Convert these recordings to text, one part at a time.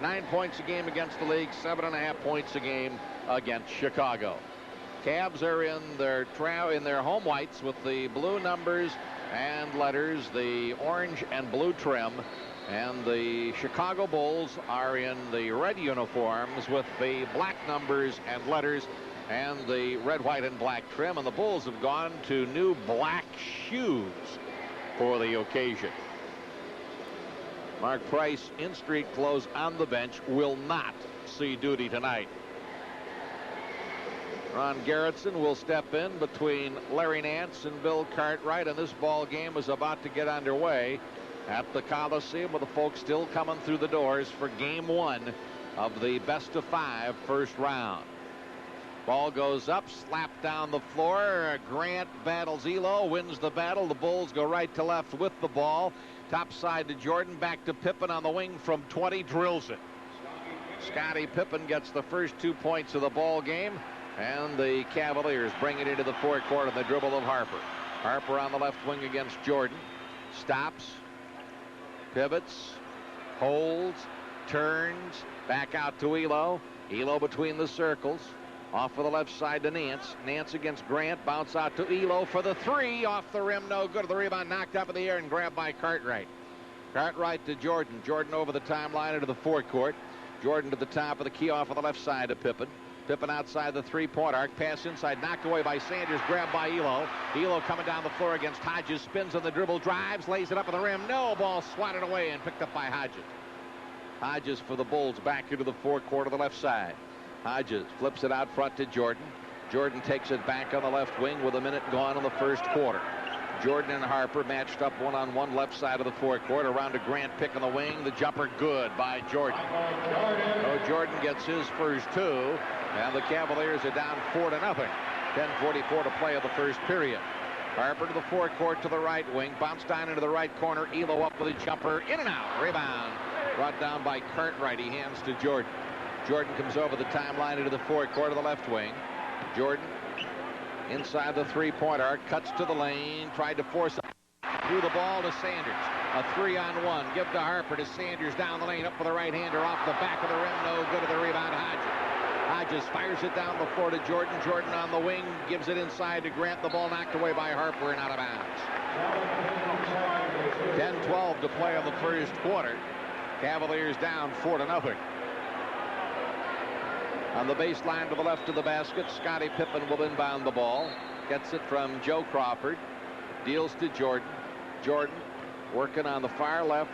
9 points a game against the league, 7.5 points a game against Chicago. Cavs are in their home whites with the blue numbers and letters, the orange and blue trim, and the Chicago Bulls are in the red uniforms with the black numbers and letters and the red, white, and black trim, and the Bulls have gone to new black shoes for the occasion. Mark Price, in street clothes on the bench, will not see duty tonight. Ron Garrettson will step in between Larry Nance and Bill Cartwright, and this ball game is about to get underway at the Coliseum with the folks still coming through the doors for game 1 of the best-of-5 first round. Ball goes up, slapped down the floor. Grant battles Elo, wins the battle. The Bulls go right to left with the ball. Top side to Jordan, back to Pippen on the wing from 20, drills it. Scottie Pippen gets the first 2 points of the ball game, and the Cavaliers bring it into the forecourt on the dribble of Harper. Harper on the left wing against Jordan. Stops, pivots, holds, turns, back out to Elo. Elo between the circles. Off for the left side to Nance. Nance against Grant. Bounce out to Elo for the 3. Off the rim, no good. The rebound knocked up in the air and grabbed by Cartwright. Cartwright to Jordan. Jordan over the timeline into the forecourt. Jordan to the top of the key off of the left side to Pippen. Pippen outside the three-point arc. Pass inside, knocked away by Sanders. Grabbed by Elo. Elo coming down the floor against Hodges. Spins on the dribble, drives, lays it up on the rim. No, ball swatted away and picked up by Hodges. Hodges for the Bulls back into the forecourt of the left side. Hodges flips it out front to Jordan. Jordan takes it back on the left wing with a minute gone in the first quarter. Jordan and Harper matched up one-on-one left side of the forecourt. Around to Grant, pick on the wing. The jumper good by Jordan. So Jordan gets his first 2, and the Cavaliers are down 4-0. 10:44 to play of the first period. Harper to the forecourt to the right wing. Bounce down into the right corner. Elo up with a jumper. In and out. Rebound. Brought down by Cartwright. He hands to Jordan. Jordan comes over the timeline into the forecourt of the left wing. Jordan inside the three-point arc. Cuts to the lane. Tried to force it. Threw the ball to Sanders. A 3-on-1. Give to Harper to Sanders down the lane. Up for the right-hander. Off the back of the rim. No good to the rebound. Hodges fires it down the floor to Jordan. Jordan on the wing. Gives it inside to Grant. The ball knocked away by Harper and out of bounds. 10-12 to play in the first quarter. Cavaliers down 4-0. On the baseline to the left of the basket, Scottie Pippen will inbound the ball. Gets it from Joe Crawford. Deals to Jordan. Jordan working on the far left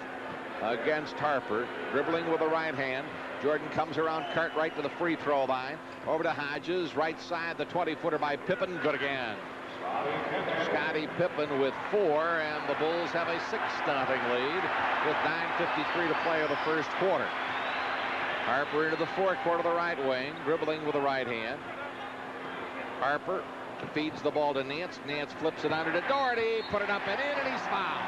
against Harper. Dribbling with the right hand. Jordan comes around Cartwright to the free throw line. Over to Hodges. Right side, the 20-footer by Pippen. Good again. Scottie Pippen with 4, and the Bulls have a 6-0 lead with 9:53 to play of the first quarter. Harper into the forecourt of the right wing, dribbling with the right hand. Harper feeds the ball to Nance. Nance flips it under to Doherty, put it up and in, and he's fouled.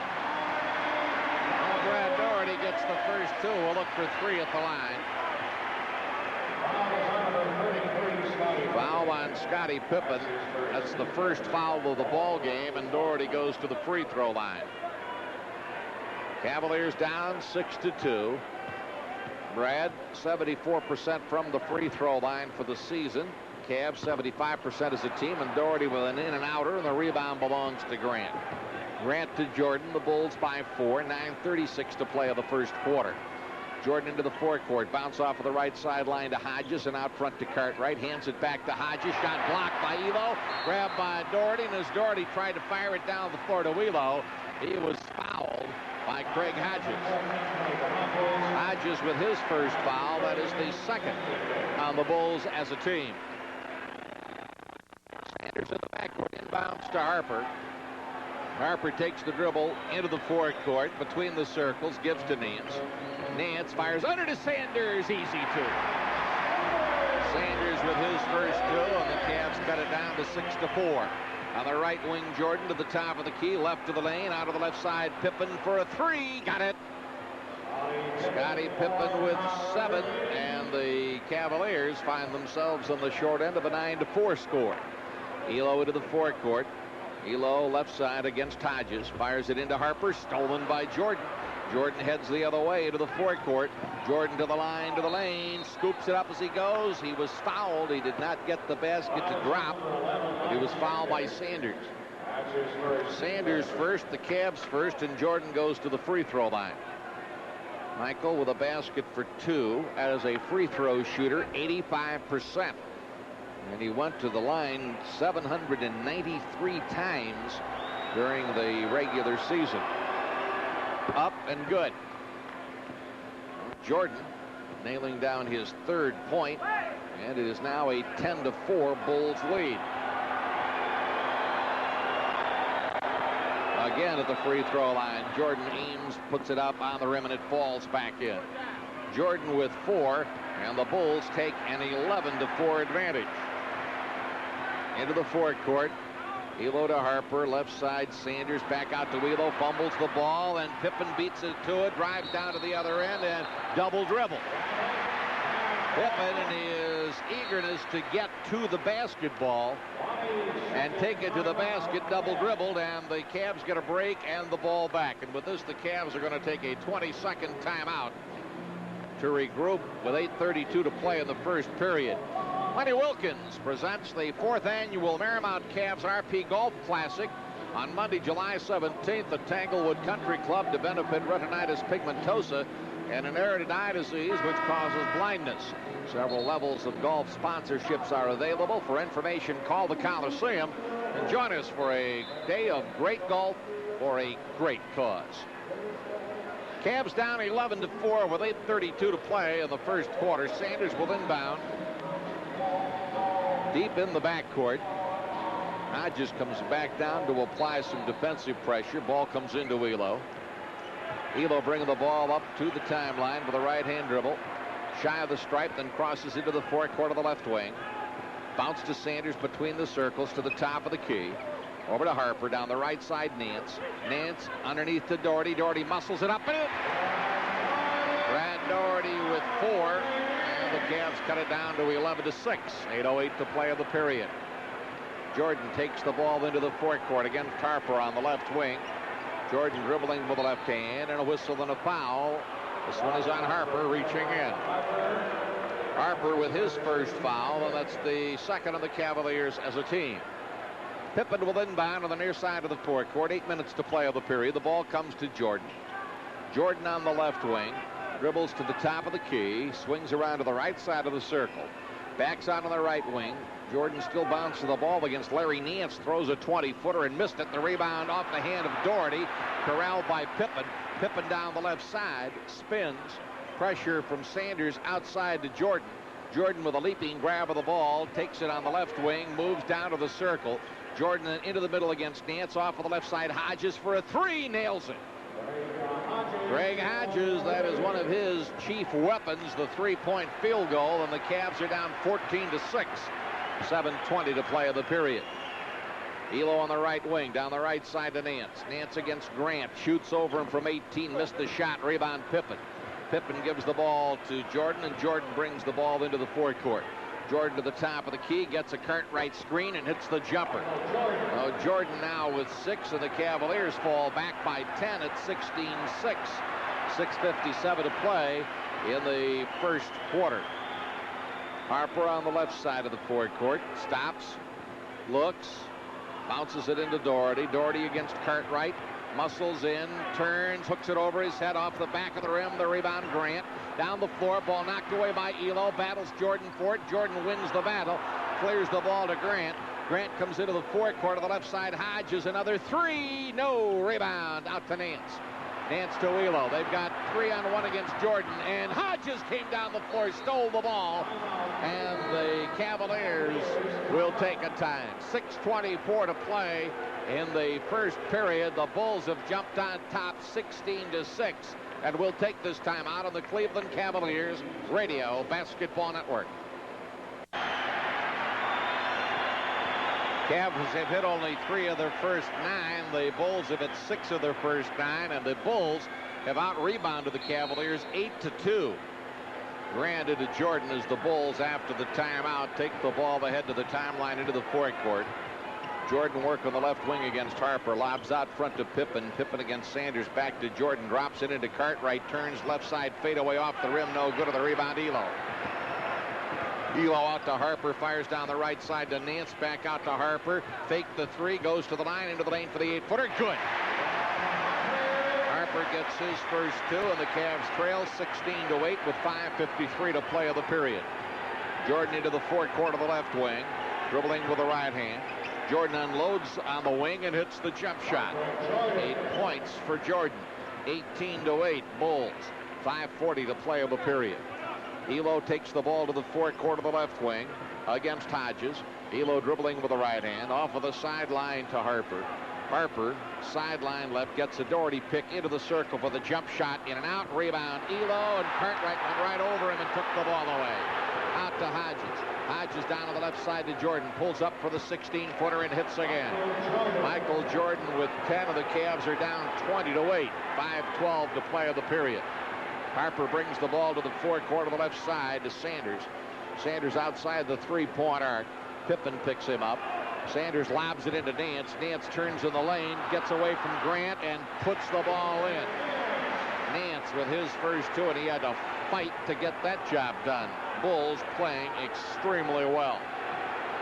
Brad Doherty gets the first 2. We'll look for 3 at the line. Foul on Scottie Pippen. That's the first foul of the ball game, and Doherty goes to the free throw line. Cavaliers down 6-2. Brad, 74% from the free throw line for the season. Cavs 75% as a team, and Doherty with an in and outer, and the rebound belongs to Grant. Grant to Jordan. The Bulls by 4. 9:36 to play of the first quarter. Jordan into the forecourt. Bounce off of the right sideline to Hodges, and out front to Cartwright. Hands it back to Hodges. Shot blocked by Elo. Grabbed by Doherty, and as Doherty tried to fire it down the floor to Elo, he was fouled by Craig Hodges. Hodges with his first foul. That is the second on the Bulls as a team. Sanders in the backcourt, inbounds to Harper. Harper takes the dribble into the forecourt between the circles, gives to Nance. Nance fires under to Sanders. Easy 2. Sanders with his first 2, and the Cavs cut it down to 6-4. On the right wing, Jordan to the top of the key, left to the lane, out of the left side, Pippen for a 3. Got it. Scottie Pippen with 7, and the Cavaliers find themselves on the short end of a 9-4 score. Elo into the forecourt. Elo left side against Hodges. Fires it into Harper. Stolen by Jordan. Jordan heads the other way to the forecourt. Jordan to the line, to the lane, scoops it up as he goes. He was fouled. He did not get the basket to drop, but he was fouled by Sanders. Sanders first, the Cavs first, and Jordan goes to the free throw line. Michael with a basket for 2 as a free throw shooter, 85%. And he went to the line 793 times during the regular season. Up and good. Jordan nailing down his 3rd point, and it is now a 10-4 Bulls lead. Again at the free throw line, Jordan aims, puts it up on the rim, and it falls back in. Jordan with 4, and the Bulls take an 11-4 advantage. Into the forecourt. Elo to Harper, left side. Sanders back out to Elo, fumbles the ball, and Pippen beats it to it, drives down to the other end, and double dribble. Pippen in his eagerness to get to the basketball and take it to the basket, double dribbled, and the Cavs get a break and the ball back. And with this, the Cavs are going to take a 20-second timeout to regroup with 8:32 to play in the first period. Lenny Wilkins presents the 4th annual Marymount Cavs RP Golf Classic on Monday, July 17th at Tanglewood Country Club to benefit retinitis pigmentosa, an inherited eye disease which causes blindness. Several levels of golf sponsorships are available. For information, call the Coliseum and join us for a day of great golf for a great cause. Cavs down 11-4 with 8:32 to play in the first quarter. Sanders will inbound. Deep in the backcourt. Hodges comes back down to apply some defensive pressure. Ball comes into Elo. Elo bringing the ball up to the timeline with a right-hand dribble. Shy of the stripe, then crosses into the forecourt of the left wing. Bounce to Sanders between the circles to the top of the key. Over to Harper down the right side. Nance. Nance underneath to Doherty. Doherty muscles it up and in. Brad Doherty with 4. The Cavs cut it down to 11-6. 8:08 to play of the period. Jordan takes the ball into the forecourt against Harper on the left wing. Jordan dribbling with the left hand, and a whistle and a foul. This one is on Harper, reaching in. Harper with his first foul, and that's the second of the Cavaliers as a team. Pippen will inbound on the near side of the forecourt. 8 minutes to play of the period. The ball comes to Jordan. Jordan on the left wing. Dribbles to the top of the key, swings around to the right side of the circle, backs out on the right wing. Jordan still bouncing the ball against Larry Nance, throws a 20-footer and missed it. The rebound off the hand of Doherty, corralled by Pippen. Pippen down the left side, spins, pressure from Sanders outside to Jordan. Jordan with a leaping grab of the ball, takes it on the left wing, moves down to the circle. Jordan into the middle against Nance, off of the left side. Hodges for a 3, nails it. Greg Hodges, that is one of his chief weapons, the 3-point field goal, and the Cavs are down 14-6. 7:20 to play of the period. Elo on the right wing, down the right side to Nance. Nance against Grant, shoots over him from 18, missed the shot, rebound Pippen. Pippen gives the ball to Jordan, and Jordan brings the ball into the forecourt. Jordan to the top of the key, gets a Cartwright screen and hits the jumper. Jordan now with 6, and the Cavaliers fall back by 10 at 16-6. 6:57 to play in the first quarter. Harper on the left side of the forecourt, stops, looks, bounces it into Doherty. Doherty against Cartwright, muscles in, turns, hooks it over his head off the back of the rim. The rebound, Grant. Down the floor, ball knocked away by Elo. Battles Jordan for it. Jordan wins the battle. Clears the ball to Grant. Grant comes into the forecourt of the left side. Hodges, another 3. No, rebound out to Nance. Nance to Elo. They've got 3-on-1 against Jordan, and Hodges came down the floor, stole the ball, and the Cavaliers will take a time. 6:24 to play in the first period. The Bulls have jumped on top 16-6. And we'll take this time out on the Cleveland Cavaliers Radio Basketball Network. Cavs have hit only 3 of their first 9. The Bulls have hit 6 of their first 9, and the Bulls have out-rebounded the Cavaliers 8-2. Granted to Jordan as the Bulls, after the timeout, take the ball ahead to the timeline into the forecourt. Jordan work on the left wing against Harper. Lobs out front to Pippen. Pippen against Sanders. Back to Jordan. Drops it into Cartwright. Turns left side fadeaway off the rim. No good. To the rebound, Elo. Elo out to Harper. Fires down the right side to Nance. Back out to Harper. Fake the three. Goes to the line. Into the lane for the 8-footer. Good. Harper gets his first two, and the Cavs trail 16-8 with 5:53 to play of the period. Jordan into the forecourt of the left wing. Dribbling with the right hand. Jordan unloads on the wing and hits the jump shot. 8 points for Jordan. 18-8 Bulls. 5:40 to play of the period. Elo takes the ball to the forecourt of the left wing against Hodges. Elo dribbling with the right hand. Off of the sideline to Harper. Harper, sideline left, gets a Doherty pick into the circle for the jump shot. In and out. Rebound. Elo, and Cartwright went right over him and took the ball away. Out to Hodges. Hodges down on the left side to Jordan. Pulls up for the 16-footer and hits again. Michael Jordan with 10, and the Cavs are down 20-8. 5:12 to play of the period. Harper brings the ball to the forecourt of the left side to Sanders. Sanders outside the three-point arc. Pippen picks him up. Sanders lobs it into Nance. Nance turns in the lane, gets away from Grant, and puts the ball in. Nance with his first two, and he had to fight to get that job done. Bulls playing extremely well.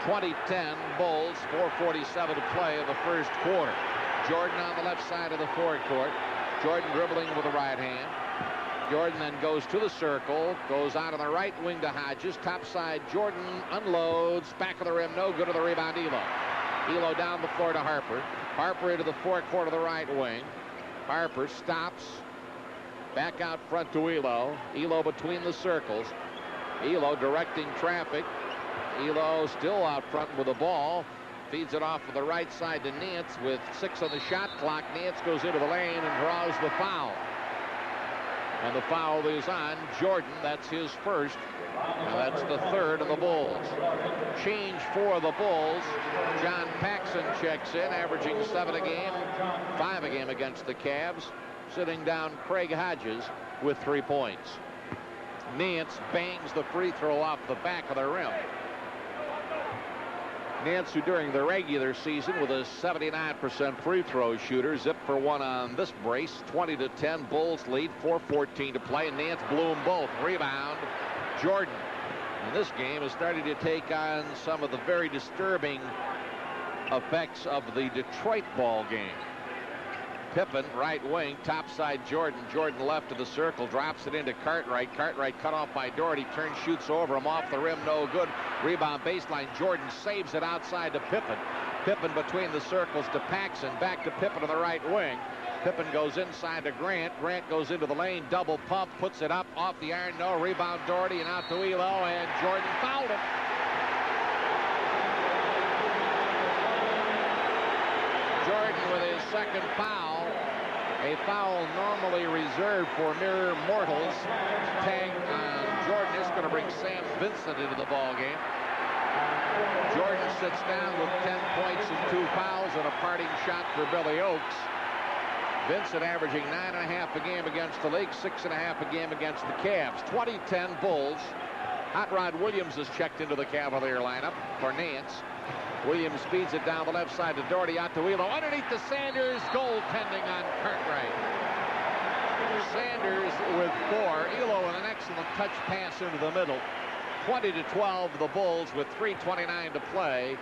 20-10 Bulls, 4:47 to play in the first quarter. Jordan on the left side of the forecourt. Jordan dribbling with the right hand. Jordan then goes to the circle, goes out on the right wing to Hodges. Top side, Jordan unloads, back of the rim, no good. To the rebound, Elo. Elo down the floor to Harper. Harper into the forecourt of the right wing. Harper stops, back out front to Elo. Elo between the circles. Elo directing traffic. Elo still out front with the ball. Feeds it off to the right side to Nance with 6 on the shot clock. Nance goes into the lane and draws the foul. And the foul is on Jordan. That's his first. And that's the third of the Bulls. Change for the Bulls. John Paxson checks in, averaging 7 a game, 5 a game against the Cavs. Sitting down Craig Hodges with 3 points. Nance bangs the free throw off the back of the rim. Nance, who during the regular season with a 79% free throw shooter, zipped for 1 on this brace. 20-10 Bulls lead, 4:14 to play, and Nance blew them both. Rebound, Jordan. And this game is starting to take on some of the very disturbing effects of the Detroit ball game. Pippen, right wing, top side Jordan. Jordan left of the circle, drops it into Cartwright. Cartwright cut off by Doherty, turns, shoots over him, off the rim, no good. Rebound baseline, Jordan saves it outside to Pippen. Pippen between the circles to Paxson, back to Pippen on the right wing. Pippen goes inside to Grant. Grant goes into the lane, double pump, puts it up, off the iron, no. Rebound Doherty, and out to Elo, and Jordan fouled him. Jordan with his second foul. A foul normally reserved for mere mortals. Tag on Jordan is going to bring Sam Vincent into the ball game. Jordan sits down with 10 points and 2 fouls and a parting shot for Billy Oakes. Vincent averaging 9.5 a game against the league, 6.5 a game against the Cavs. 20-10 Bulls. Hot Rod Williams is checked into the Cavalier lineup for Nance. Williams feeds it down the left side to Doherty, out to Elo. Underneath to Sanders, goaltending on Cartwright. Sanders with 4. Elo with an excellent touch pass into the middle. 20-12 the Bulls with 3:29 to play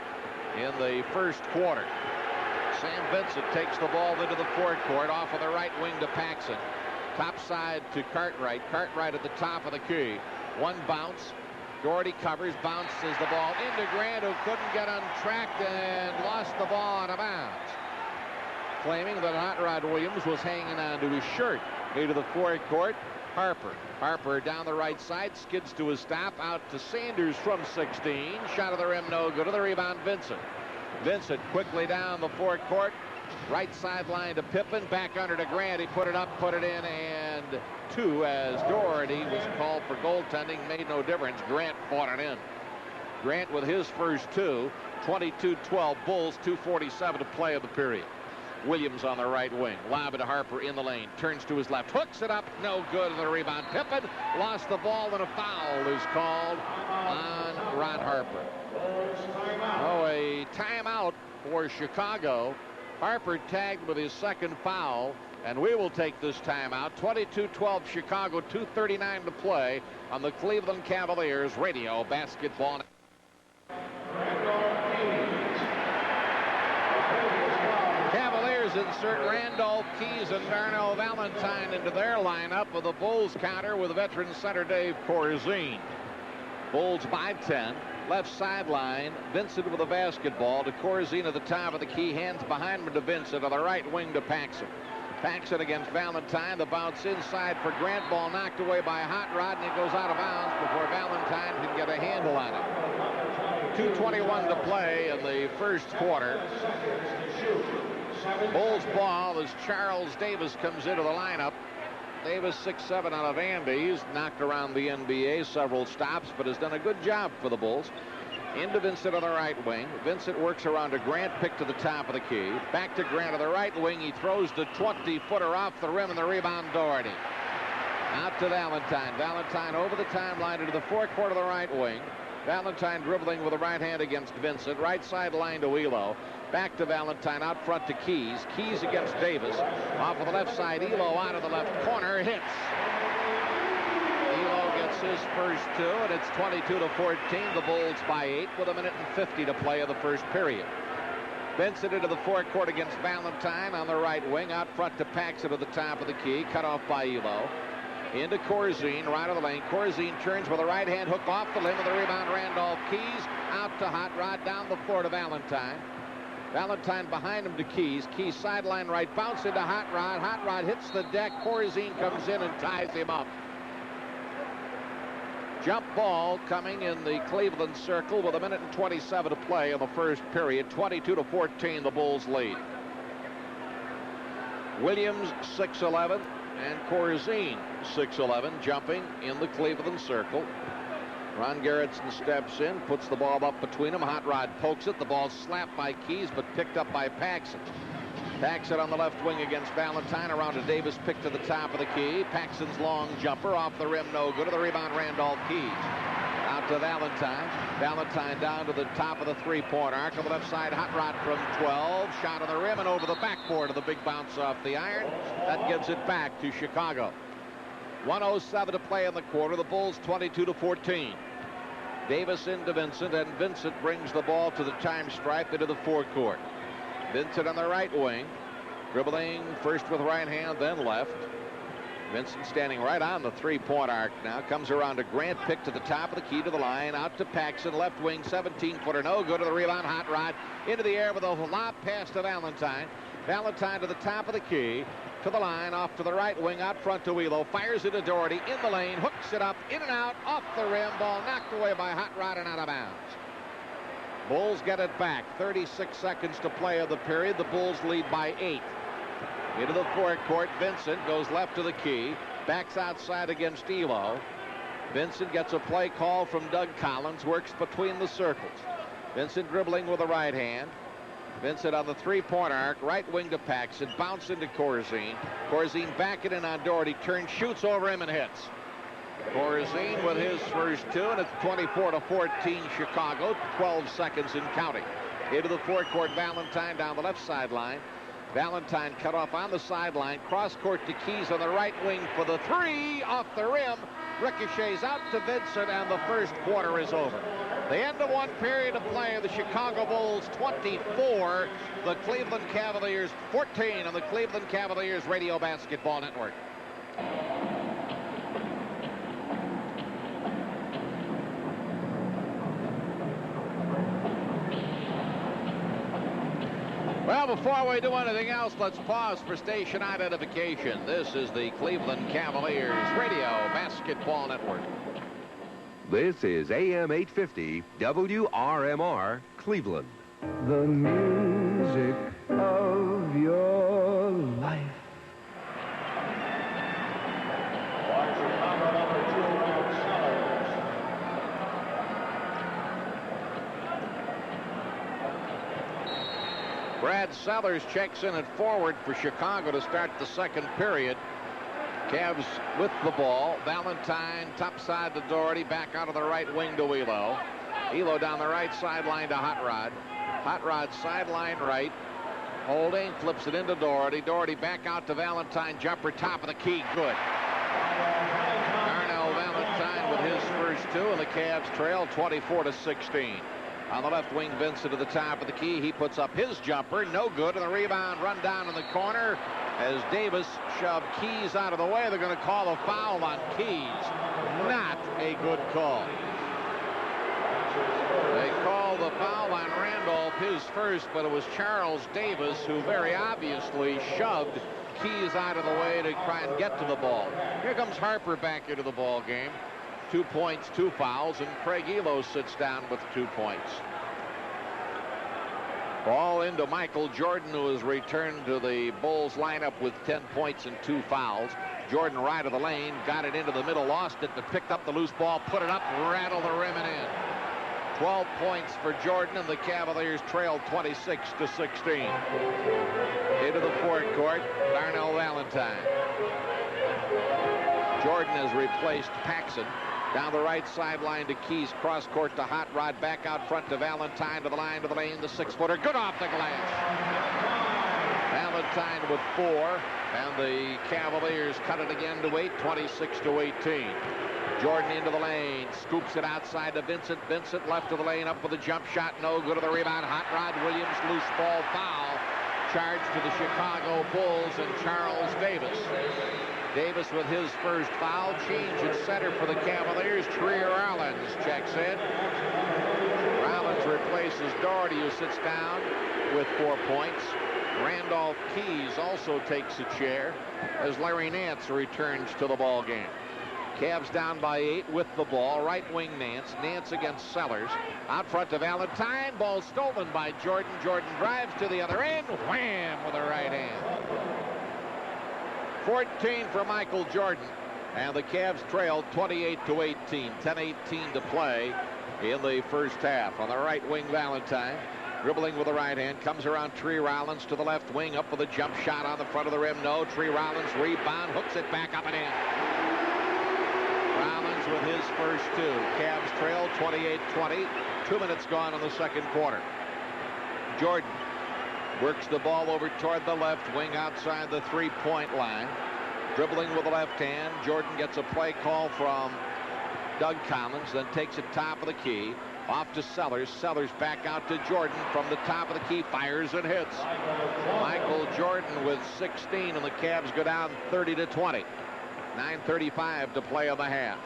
in the first quarter. Sam Vincent takes the ball into the forecourt, off of the right wing to Paxson. Top side to Cartwright. Cartwright at the top of the key. One bounce. Doherty covers, bounces the ball into Grant, who couldn't get untracked and lost the ball out of bounds. Claiming that Hot Rod Williams was hanging on to his shirt. Into the forecourt, Harper. Harper down the right side, skids to his stop, out to Sanders from 16. Shot of the rim, no good. To the rebound, Vincent. Vincent quickly down the forecourt. Right sideline to Pippen, back under to Grant. He put it up, put it in, and 2 as Doherty was called for goaltending. Made no difference. Grant fought it in. Grant with his first 2. 22-12 Bulls, 2:47 to play of the period. Williams on the right wing. Lob it to Harper in the lane. Turns to his left. Hooks it up. No good. The rebound. Pippen lost the ball, and a foul is called on Ron Harper. Oh, a timeout for Chicago. Harper tagged with his second foul, and we will take this timeout. 22-12 Chicago, 2:39 to play on the Cleveland Cavaliers radio basketball. Cavaliers insert Randolph Keys and Darnell Valentine into their lineup with the Bulls counter with veteran center Dave Corzine. Bulls by 10. Left sideline, Vincent with the basketball to Corzine at the top of the key. Hands behind him to Vincent on the right wing to Paxson. Paxson against Valentine. The bounce inside for Grant. Ball knocked away by Hot Rod, and it goes out of bounds before Valentine can get a handle on it. 2:21 to play in the first quarter. Bulls ball as Charles Davis comes into the lineup. Davis 6'7" out of Andy. He's knocked around the NBA several stops, but has done a good job for the Bulls. Into Vincent on the right wing. Vincent works around to Grant, picked to the top of the key. Back to Grant on the right wing. He throws the 20-footer off the rim, and the rebound Doherty. Out to Valentine. Valentine over the timeline into the forecourt of the right wing. Valentine dribbling with the right hand against Vincent. Right sideline to Elo. Back to Valentine, out front to Keys. Keys against Davis. Off of the left side, Elo out of the left corner, hits. Elo gets his first two, and it's 22-14. The Bulls by 8 with 1:50 to play in the first period. Vincent into the forecourt against Valentine on the right wing. Out front to Paxson at the top of the key. Cut off by Elo. Into Corzine, right of the lane. Corzine turns with a right hand hook off the limb of the rebound. Randolph Keys out to Hot Rod, down the floor to Valentine. Valentine behind him to Keys. Keys sideline right, bounce into Hot Rod. Hot Rod hits the deck. Corzine comes in and ties him up. Jump ball coming in the Cleveland circle with 1:27 to play in the first period. 22-14, the Bulls lead. Williams 6'11", and Corzine 6'11", jumping in the Cleveland circle. Ron Garrettson steps in, puts the ball up between them. Hot Rod pokes it. The ball slapped by Keys, but picked up by Paxson. Paxson on the left wing against Valentine. Around to Davis, picked to the top of the key. Paxson's long jumper off the rim, no good. To the rebound, Randolph Keys. Out to Valentine. Valentine down to the top of the three-point arc. On the left side, Hot Rod from 12. Shot on the rim and over the backboard of the big bounce off the iron. That gives it back to Chicago. 1:07 to play in the quarter. The Bulls 22-14. Davis into Vincent, and Vincent brings the ball to the time stripe into the forecourt. Vincent on the right wing, dribbling first with right hand, then left. Vincent standing right on the three-point arc now. Comes around to Grant, picked to the top of the key to the line. Out to Paxson, left wing, 17-footer, no good. To the rebound, Hot Rod into the air with a lob pass to Valentine. Valentine to the top of the key, to the line, off to the right wing, out front to Elo. Fires it to Doherty, in the lane, hooks it up, in and out, off the rim. Ball knocked away by Hot Rod and out of bounds. Bulls get it back. 36 seconds to play of the period. The Bulls lead by 8. Into the forecourt, Vincent goes left to the key, backs outside against Elo. Vincent gets a play call from Doug Collins, works between the circles. Vincent dribbling with the right hand. Vincent on the three-point arc, right wing to Paxson, bounce into Corzine. Corzine backing in on Doherty, turns, shoots over him and hits. Corzine with his first two, and it's 24-14 Chicago, 12 seconds in counting. Into the forecourt, Valentine down the left sideline. Valentine cut off on the sideline, cross court to Keys on the right wing for the three, off the rim. Ricochets out to Vincent, and the first quarter is over. The end of one period of play of the Chicago Bulls 24, the Cleveland Cavaliers 14 on the Cleveland Cavaliers Radio Basketball Network. Well, before we do anything else, let's pause for station identification. This is the Cleveland Cavaliers Radio Basketball Network. This is AM 850 WRMR Cleveland. The music of your life. Brad Sellers checks in at forward for Chicago to start the second period. Cavs with the ball. Valentine topside to Doherty, back out of the right wing to Elo. Elo down the right sideline to Hot Rod. Hot Rod sideline right. Holding, flips it into Doherty. Doherty back out to Valentine. Jumper top of the key. Good. Darnell Valentine with his first two, and the Cavs trail 24-16. On the left wing, Vincent to the top of the key. He puts up his jumper. No good. And the rebound run down in the corner as Davis shoved Keys out of the way. They're going to call a foul on Keys. Not a good call. They called the foul on Randolph, his first, but it was Charles Davis who very obviously shoved Keys out of the way to try and get to the ball. Here comes Harper back into the ball game. 2 points, 2 fouls, and Craig Elo sits down with 2 points. Ball into Michael Jordan, who has returned to the Bulls lineup with 10 points and 2 fouls. Jordan right of the lane, got it into the middle, lost it, but picked up the loose ball, put it up, rattled the rim and in. 12 points for Jordan, and the Cavaliers trailed 26-16. Into the forecourt, Darnell Valentine. Jordan has replaced Paxson. Down the right sideline to Keys, cross court to Hot Rod, back out front to Valentine, to the line, to the lane, the 6-footer, good off the glass. Valentine with 4, and the Cavaliers cut it again to 8, 26-18. Jordan into the lane, scoops it outside to Vincent. Vincent left of the lane, up with a jump shot, no good. To the rebound. Hot Rod Williams, loose ball foul. Charge to the Chicago Bulls and Charles Davis. Davis with his first foul. Change at center for the Cavaliers. Trier Rollins checks in. Rollins replaces Doherty, who sits down with 4 points. Randolph Keys also takes a chair as Larry Nance returns to the ball game. Cavs down by 8 with the ball. Right wing Nance. Nance against Sellers. Out front to Valentine. Ball stolen by Jordan. Jordan drives to the other end. Wham with the right hand. 14 for Michael Jordan. And the Cavs trailed 28-18. 10:18 to play in the first half. On the right wing, Valentine. Dribbling with the right hand. Comes around Tree Rollins to the left wing. Up with a jump shot on the front of the rim. No. Tree Rollins rebound. Hooks it back up and in. Rollins with his first 2. Cavs trail 28-20. 2 minutes gone in the second quarter. Jordan works the ball over toward the left wing outside the 3-point line. Dribbling with the left hand. Jordan gets a play call from Doug Collins, then takes it top of the key. Off to Sellers. Sellers back out to Jordan from the top of the key. Fires and hits. Michael Jordan with 16, and the Cavs go down 30-20. 9:35 to play on the half.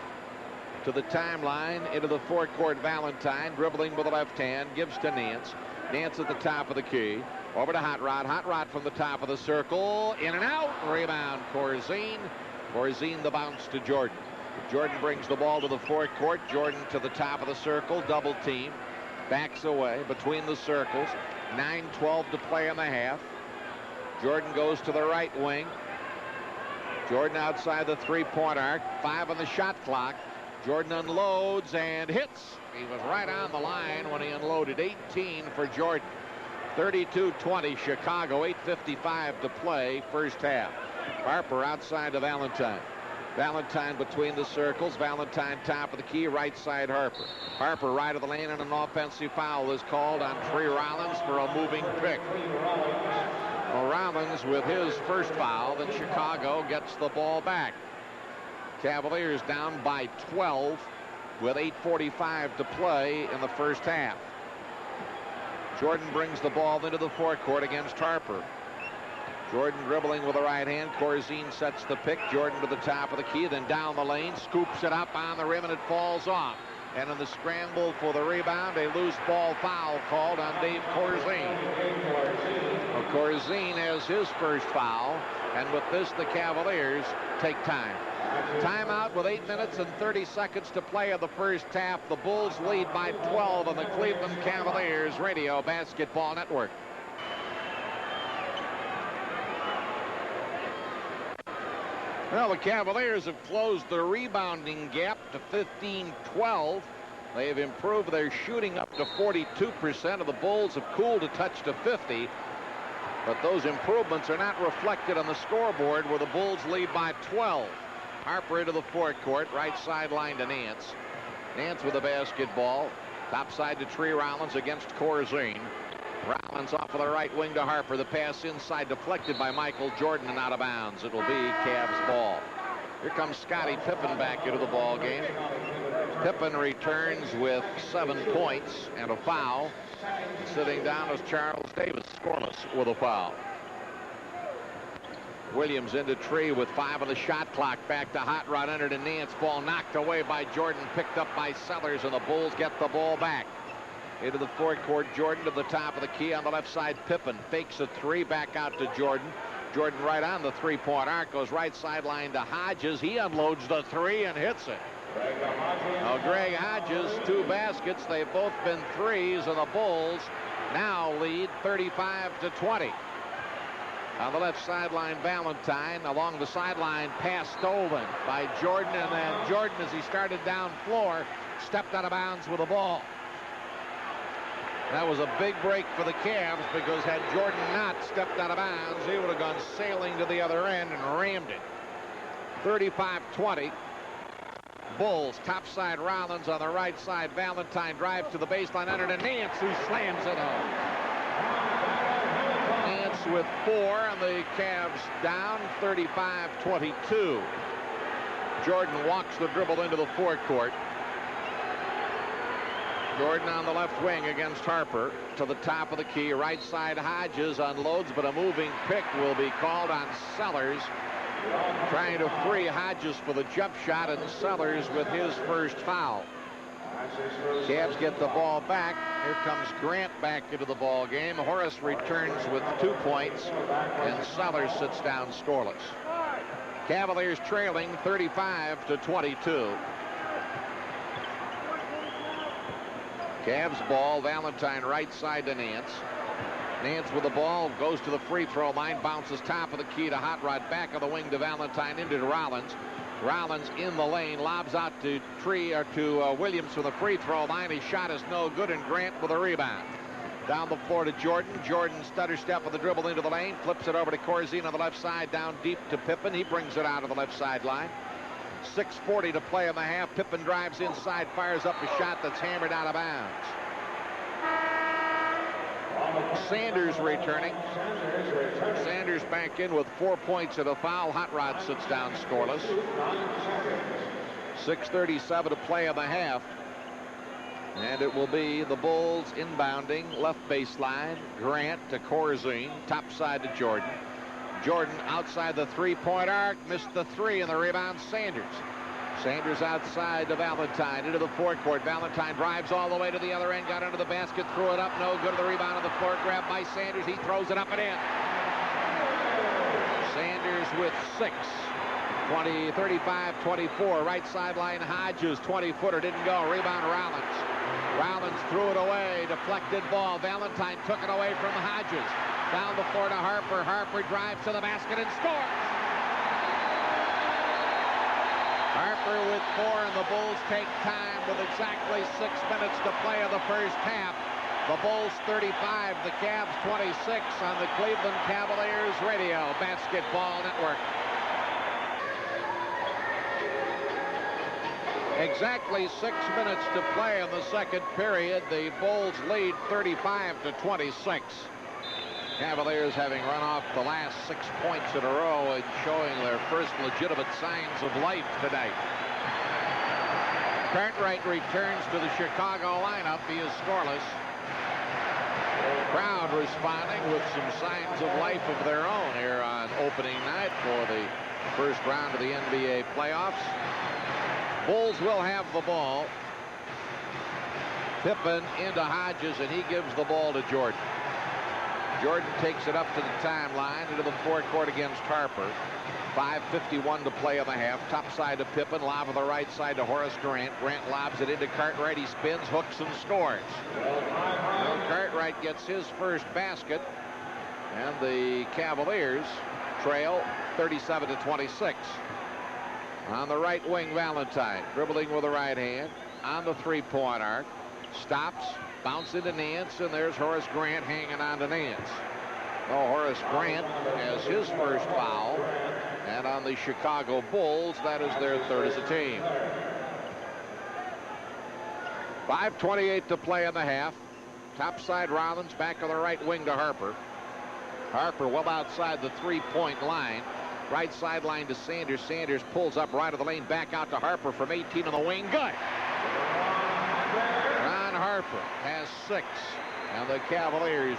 To the timeline, into the forecourt, Valentine dribbling with the left hand, gives to Nance. Nance at the top of the key. Over to Hot Rod. Hot Rod from the top of the circle. In and out. Rebound, Corzine. Corzine the bounce to Jordan. Jordan brings the ball to the forecourt. Jordan to the top of the circle. Double team. Backs away between the circles. 9:12 to play in the half. Jordan goes to the right wing. Jordan outside the 3-point arc. 5 on the shot clock. Jordan unloads and hits. He was right on the line when he unloaded. 18 for Jordan. 32-20 Chicago. 8:55 to play first half. Harper outside to Valentine. Valentine between the circles. Valentine top of the key, right side Harper. Harper right of the lane, and an offensive foul is called on Tree Rollins for a moving pick. Well, Rollins with his first foul, then Chicago gets the ball back. Cavaliers down by 12 with 8:45 to play in the first half. Jordan brings the ball into the forecourt against Harper. Jordan dribbling with the right hand. Corzine sets the pick. Jordan to the top of the key, then down the lane, scoops it up on the rim, and it falls off. And in the scramble for the rebound, a loose ball foul called on Dave Corzine. Well, Corzine has his first foul, and with this, the Cavaliers take time. Timeout with 8 minutes and 30 seconds to play in the first half. The Bulls lead by 12 on the Cleveland Cavaliers Radio Basketball Network. Well, the Cavaliers have closed the rebounding gap to 15-12. They've improved their shooting up to 42%. Of the Bulls have cooled a touch to 50. But those improvements are not reflected on the scoreboard, where the Bulls lead by 12. Harper into the forecourt, right sideline to Nance. Nance with the basketball. Top side to Tree Rollins against Corzine. Rollins off of the right wing to Harper. The pass inside deflected by Michael Jordan and out of bounds. It will be Cavs ball. Here comes Scottie Pippen back into the ball game. Pippen returns with 7 points and a foul. Sitting down is Charles Davis, scoreless with a foul. Williams into Tree with 5 on the shot clock. Back to Hot Rod, entered to Nance. Ball knocked away by Jordan, picked up by Sellers, and the Bulls get the ball back. Into the forecourt, Jordan to the top of the key on the left side. Pippen fakes a 3, back out to Jordan. Jordan right on the 3-point arc, goes right sideline to Hodges. He unloads the 3 and hits it. Now Greg Hodges, 2 baskets. They've both been 3s, and the Bulls now lead 35-20. On the left sideline, Valentine along the sideline, pass stolen by Jordan, and then Jordan, as he started down floor, stepped out of bounds with the ball. That was a big break for the Cavs, because had Jordan not stepped out of bounds, he would have gone sailing to the other end and rammed it. 35-20. Bulls, top side Rollins on the right side. Valentine drives to the baseline, under to Nance, who slams it home. Nance with 4, and the Cavs down 35-22. Jordan walks the dribble into the forecourt. Jordan on the left wing against Harper to the top of the key. Right side, Hodges unloads, but a moving pick will be called on Sellers. Trying to free Hodges for the jump shot, and Sellers with his first foul. Cavs get the ball back. Here comes Grant back into the ball game. Horace returns with 2 points, and Sellers sits down scoreless. Cavaliers trailing 35-22. Cavs ball. Valentine right side to Nance. Nance with the ball, goes to the free throw line, bounces top of the key to Hot Rod, back of the wing to Valentine, into Rollins. Rollins in the lane, lobs out to Williams for the free throw line. His shot is no good, and Grant with a rebound. Down the floor to Jordan. Jordan stutter step with the dribble into the lane, flips it over to Coliseum on the left side, down deep to Pippen. He brings it out of the left sideline. 6:40 to play in the half. Pippen drives inside, fires up a shot that's hammered out of bounds. Sanders returning. Sanders back in with 4 points and a foul. Hot Rod sits down scoreless. 6:37 to play in the half. And it will be the Bulls inbounding left baseline. Grant to Corzine, top side to Jordan. Jordan outside the 3-point arc, missed the 3, and the rebound Sanders. Sanders outside to Valentine, into the forecourt. Valentine drives all the way to the other end, got under the basket, threw it up, no good. The rebound on the floor, grabbed by Sanders. He throws it up and in. Sanders with 6. 35-24. Right sideline, Hodges, 20-footer, didn't go. Rebound Rollins. Rollins threw it away, deflected ball. Valentine took it away from Hodges. Down the floor to Harper. Harper drives to the basket and scores. Harper with 4, and the Bulls take time with exactly 6 minutes to play in the first half. The Bulls 35, the Cavs 26 on the Cleveland Cavaliers Radio Basketball Network. Exactly 6 minutes to play in the second period. The Bulls lead 35-26. Cavaliers having run off the last 6 points in a row and showing their first legitimate signs of life tonight. Cartwright returns to the Chicago lineup. He is scoreless. Crowd responding with some signs of life of their own here on opening night for the first round of the NBA playoffs. Bulls will have the ball. Pippen into Hodges, and he gives the ball to Jordan. Jordan takes it up to the timeline into the forecourt against Harper. 5:51 to play in the half. Top side to Pippen. Lob on the right side to Horace Grant. Grant lobs it into Cartwright. He spins, hooks, and scores. Well, Cartwright gets his first basket, and the Cavaliers trail 37-26. On the right wing, Valentine dribbling with the right hand on the 3-point arc. Stops, bounce into Nance, and there's Horace Grant hanging on to Nance. Oh, Horace Grant has his first foul, and on the Chicago Bulls, that is their 3rd as a team. 5:28 to play in the half. Topside Rollins, back of the right wing to Harper. Harper well outside the three-point line. Right sideline to Sanders. Sanders pulls up right of the lane, back out to Harper from 18 on the wing. Good. Ron Harper has 6. And the Cavaliers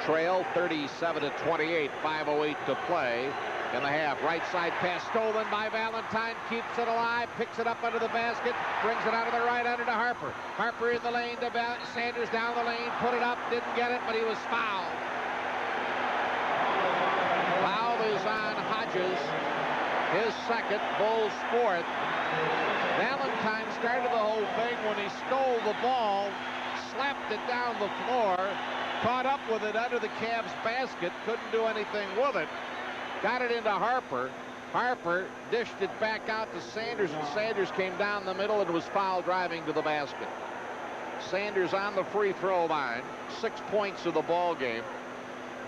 trail 37-28. 5:08 to play in the half. Right side pass stolen by Valentine. Keeps it alive. Picks it up under the basket. Brings it out of the right under to Harper. Harper in the lane to Sanders down the lane. Put it up. Didn't get it, but he was fouled. Foul is on Hodges. His second. Bulls' 4th. Valentine started the whole thing when he stole the ball. Slapped it down the floor. Caught up with it under the Cavs basket. Couldn't do anything with it. Got it into Harper. Harper dished it back out to Sanders, and Sanders came down the middle and was fouled driving to the basket. Sanders on the free throw line. 6 points of the ball game.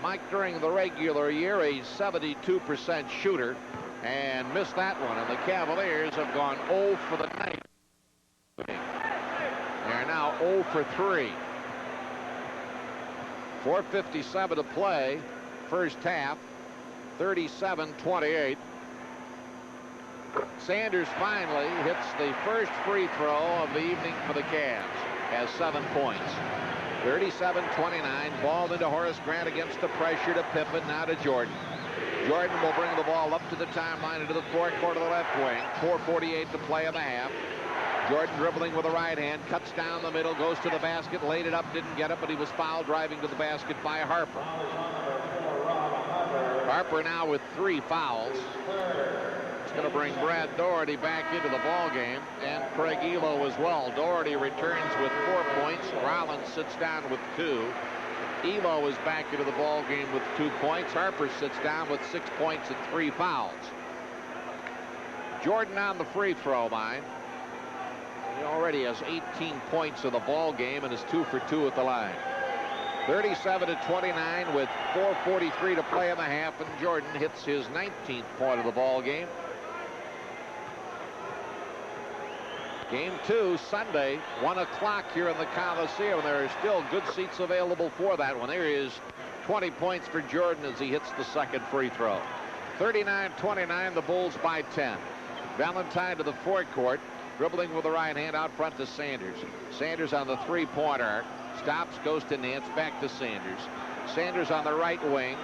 Mike, during the regular year, a 72% shooter, and missed that one. And the Cavaliers have gone 0 for the night. They're now 0 for 3. 4:57 to play. First half. 37-28. Sanders finally hits the first free throw of the evening for the Cavs. Has 7 points. 37-29. Ball into Horace Grant against the pressure to Pippen. Now to Jordan. Jordan will bring the ball up to the timeline into the forecourt of the left wing. 4:48 to play in the half. Jordan dribbling with the right hand. Cuts down the middle. Goes to the basket. Laid it up. Didn't get it, but he was fouled driving to the basket by Harper. Harper now with 3 fouls. It's going to bring Brad Doherty back into the ball game, and Craig Elo as well. Doherty returns with 4 points. Rollins sits down with 2. Elo is back into the ball game with 2 points. Harper sits down with 6 points and 3 fouls. Jordan on the free throw line. He already has 18 points of the ball game and is 2 for 2 at the line. 37-29 with 4:43 to play in the half, and Jordan hits his 19th point of the ball game. Game 2 Sunday, 1 o'clock here in the Coliseum. There are still good seats available for that one. There is 20 points for Jordan as he hits the second free throw. 39-29, the Bulls by 10. Valentine to the forecourt, dribbling with the right hand out front to Sanders. Sanders on the three-point arc. Stops, goes to Nance, back to Sanders. Sanders on the right wing.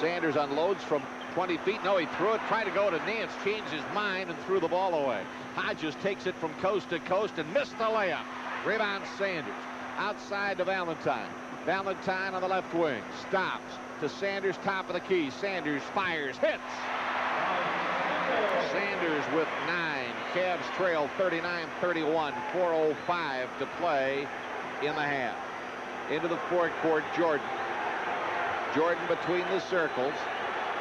Sanders unloads from 20 feet. No, he threw it, tried to go to Nance, changed his mind and threw the ball away. Hodges takes it from coast to coast and missed the layup. Rebound Sanders. Outside to Valentine. Valentine on the left wing. Stops to Sanders, top of the key. Sanders fires, hits. Sanders with 9. Cavs trail 39-31. 4:05 to play in the half. Into the forecourt, Jordan. Jordan between the circles.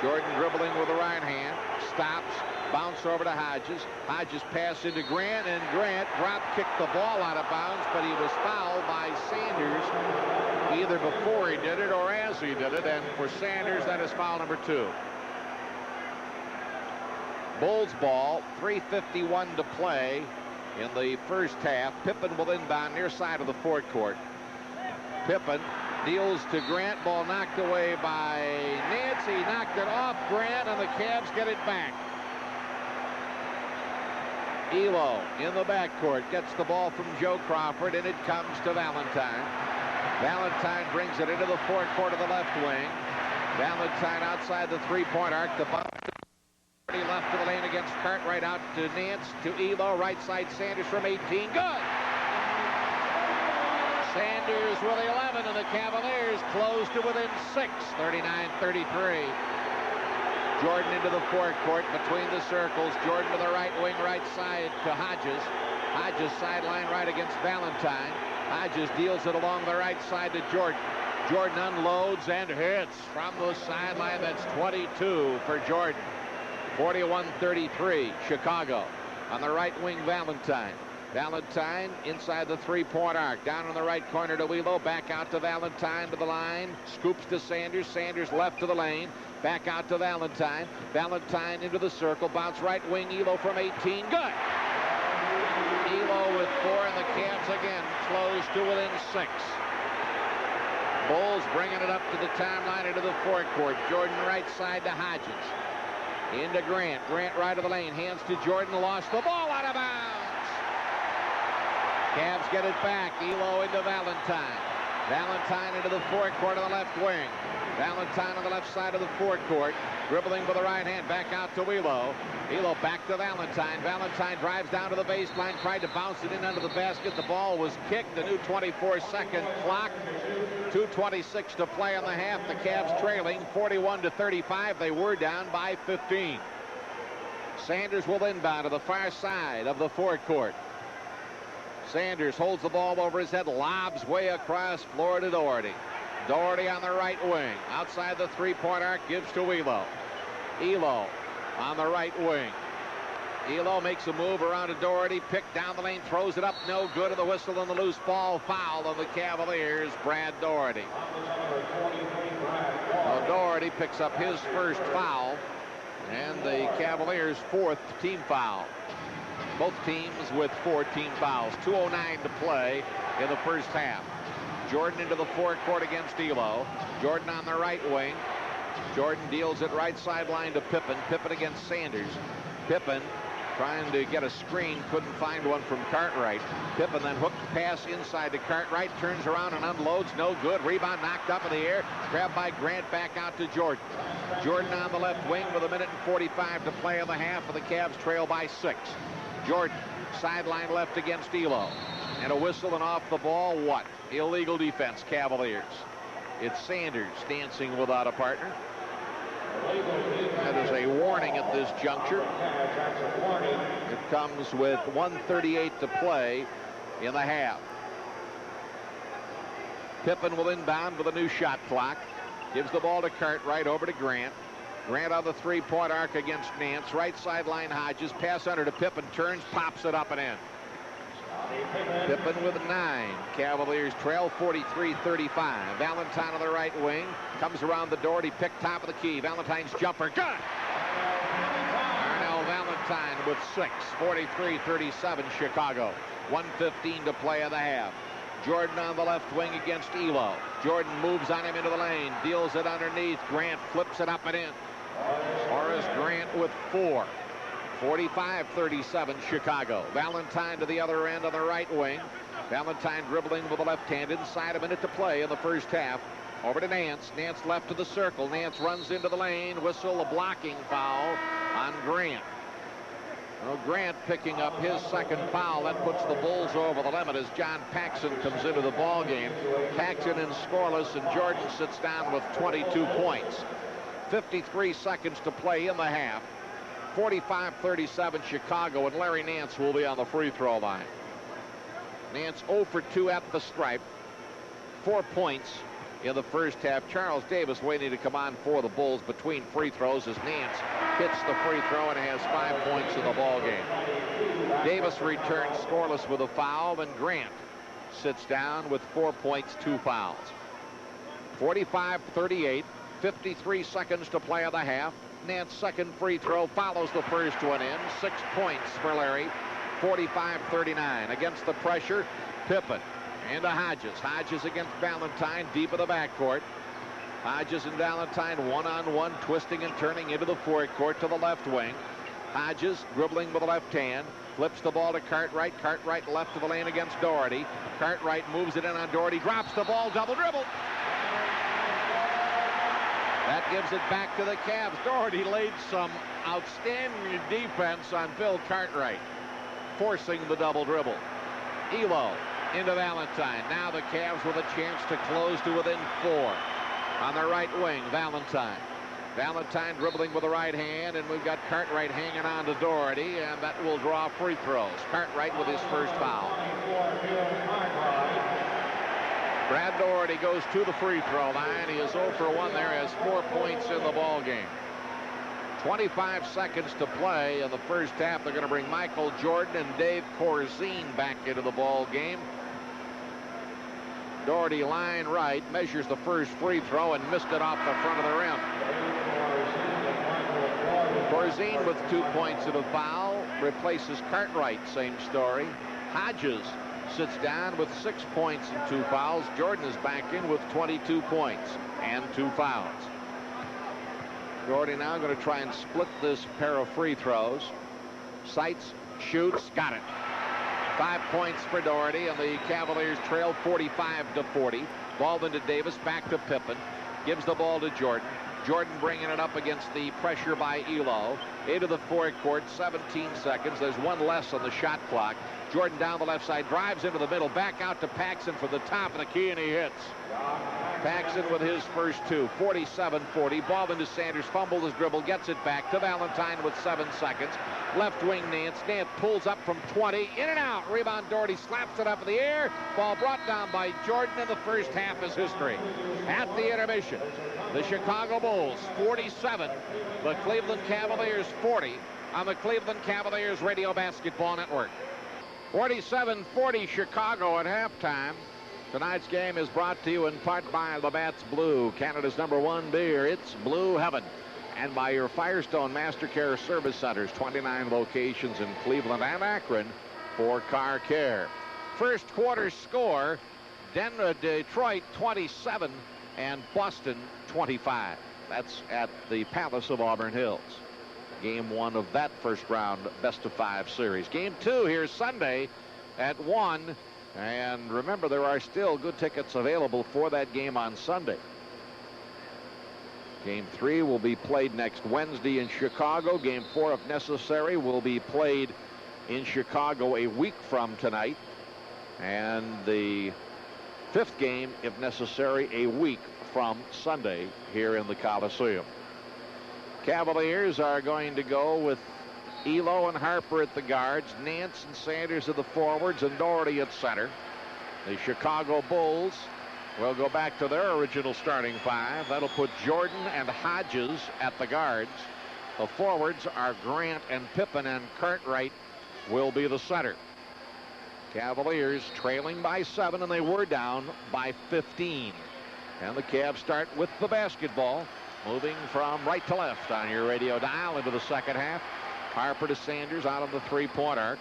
Jordan dribbling with the right hand. Stops. Bounce over to Hodges. Hodges pass into Grant, and Grant drop-kicked the ball out of bounds, but he was fouled by Sanders either before he did it or as he did it, and for Sanders, that is foul number 2. Bulls ball, 3:51 to play in the first half. Pippen will inbound near side of the forecourt. Pippen deals to Grant. Ball knocked away by Nance. He knocked it off Grant, and the Cavs get it back. Elo in the backcourt gets the ball from Joe Crawford, and it comes to Valentine. Valentine brings it into the forecourt of the left wing. Valentine outside the three-point arc. The ball left to the lane against Cartwright, out to Nance, to Elo, right side Sanders from 18. Good! Sanders with 11, and the Cavaliers close to within 6, 39-33. Jordan into the forecourt between the circles. Jordan to the right wing, right side to Hodges. Hodges sideline right against Valentine. Hodges deals it along the right side to Jordan. Jordan unloads and hits from the sideline. That's 22 for Jordan. 41-33, Chicago. On the right wing, Valentine. Valentine inside the three-point arc. Down in the right corner to Elo. Back out to Valentine to the line. Scoops to Sanders. Sanders left to the lane. Back out to Valentine. Valentine into the circle. Bounce right wing. Elo from 18. Good. Elo with 4, and the Cavs again close to within 6. Bulls bringing it up to the timeline into the forecourt. Jordan right side to Hodges. Into Grant. Grant right of the lane. Hands to Jordan. Lost the ball out of bounds. Cavs get it back. Elo into Valentine. Valentine into the forecourt of the left wing. Valentine on the left side of the forecourt. Dribbling with the right hand. Back out to Elo. Elo back to Valentine. Valentine drives down to the baseline. Tried to bounce it in under the basket. The ball was kicked. The new 24-second clock. 2:26 to play in the half. The Cavs trailing 41-35. They were down by 15. Sanders will inbound to the far side of the forecourt. Sanders holds the ball over his head, lobs way across floor to Doherty. Doherty on the right wing. Outside the three-point arc, gives to Elo. Elo on the right wing. Elo makes a move around to Doherty. Picked down the lane, throws it up. No good. Of the whistle on the loose ball. Foul on the Cavaliers. Brad Doherty. Well, Doherty picks up his first foul. And the Cavaliers' fourth team foul. Both teams with 4 team fouls. 2:09 to play in the first half. Jordan into the forecourt against Elo. Jordan on the right wing. Jordan deals it right sideline to Pippen. Pippen against Sanders. Pippen trying to get a screen. Couldn't find one from Cartwright. Pippen then hooked pass inside to Cartwright. Turns around and unloads. No good. Rebound knocked up in the air. Grabbed by Grant. Back out to Jordan. Jordan on the left wing with 1:45 to play in the half. And the Cavs trail by 6. Jordan sideline left against Elo. And a whistle and off the ball. What? Illegal defense, Cavaliers. It's Sanders dancing without a partner. That is a warning at this juncture. It comes with 1:38 to play in the half. Pippen will inbound with a new shot clock. Gives the ball to Cartwright, over to Grant. Grant on the three-point arc against Nance. Right sideline Hodges. Pass under to Pippen. Turns, pops it up and in. Pippen with 9. Cavaliers trail 43-35. Valentine on the right wing. Comes around the Doherty pick, top of the key. Valentine's jumper. Good! Darnell Valentine with 6. 43-37 Chicago. 1:15 to play in the half. Jordan on the left wing against Elo. Jordan moves on him into the lane. Deals it underneath. Grant flips it up and in. Horace Grant with 4. 45-37 Chicago. Valentine to the other end on the right wing. Valentine dribbling with the left hand inside, a minute to play in the first half. Over to Nance. Nance left to the circle. Nance runs into the lane. Whistle, a blocking foul on Grant. Well, Grant picking up his second foul. That puts the Bulls over the limit as John Paxson comes into the ball game. Paxson in scoreless, and Jordan sits down with 22 points. 53 seconds to play in the half. 45-37 Chicago, and Larry Nance will be on the free throw line. Nance 0 for 2 at the stripe. 4 points in the first half. Charles Davis waiting to come on for the Bulls between free throws as Nance hits the free throw and has 5 points in the ball game. Davis returns scoreless with a foul, and Grant sits down with 4 points, 2 fouls. 45-38, 53 seconds to play in the half. Nance's second free throw follows the first one in. 6 points for Larry. 45-39. Against the pressure, Pippen into Hodges. Hodges against Valentine deep in the backcourt. Hodges and Valentine one-on-one, twisting and turning into the forecourt to the left wing. Hodges dribbling with the left hand. Flips the ball to Cartwright. Cartwright left to the lane against Doherty. Cartwright moves it in on Doherty. Drops the ball. Double dribble. That gives it back to the Cavs. Doherty laid some outstanding defense on Bill Cartwright, forcing the double dribble. Elo into Valentine. Now the Cavs with a chance to close to within 4. On the right wing, Valentine. Valentine dribbling with the right hand, and we've got Cartwright hanging on to Doherty, and that will draw free throws. Cartwright with his first foul. Brad Doherty goes to the free throw line. He is 0 for 1 there, has 4 points in the ball game. 25 seconds to play in the first half. They're going to bring Michael Jordan and Dave Corzine back into the ball game. Doherty line right, measures the first free throw and missed it off the front of the rim. Corzine with 2 points and a foul replaces Cartwright. Same story. Hodges sits down with 6 points and 2 fouls. Jordan is back in with 22 points and 2 fouls. Doherty now going to try and split this pair of free throws. Sights, shoots, got it. 5 points for Doherty, and the Cavaliers trail 45-40. Ball into Davis, back to Pippen. Gives the ball to Jordan. Jordan bringing it up against the pressure by Elo. Into the forecourt, 17 seconds. There's one less on the shot clock. Jordan down the left side, drives into the middle, back out to Paxson for the top of the key, and he hits. Paxson with his first 2, 47-40. Ball into Sanders, fumbled his dribble, gets it back to Valentine with 7 seconds. Left wing Nance. Nance pulls up from 20, in and out. Rebound Doherty, slaps it up in the air. Ball brought down by Jordan, and the first half is history. At the intermission, the Chicago Bulls 47, the Cleveland Cavaliers 40 on the Cleveland Cavaliers Radio Basketball Network. 47-40 Chicago at halftime. Tonight's game is brought to you in part by Labatt's Blue, Canada's #1 beer. It's Blue Heaven. And by your Firestone MasterCare Service Centers, 29 locations in Cleveland and Akron for car care. First quarter score, Detroit 27 and Boston 25. That's at the Palace of Auburn Hills. Game 1 of that first round best-of-5 series. Game 2 here Sunday at 1. And remember, there are still good tickets available for that game on Sunday. Game 3 will be played next Wednesday in Chicago. Game 4, if necessary, will be played in Chicago a week from tonight. And the 5th game, if necessary, a week from Sunday here in the Coliseum. Cavaliers are going to go with Elo and Harper at the guards, Nance and Sanders at the forwards, and Doherty at center. The Chicago Bulls will go back to their original starting 5. That'll put Jordan and Hodges at the guards. The forwards are Grant and Pippen, and Cartwright will be the center. Cavaliers trailing by 7, and they were down by 15. And the Cavs start with the basketball, moving from right to left on your radio dial into the second half. Harper to Sanders out on the three-point arc.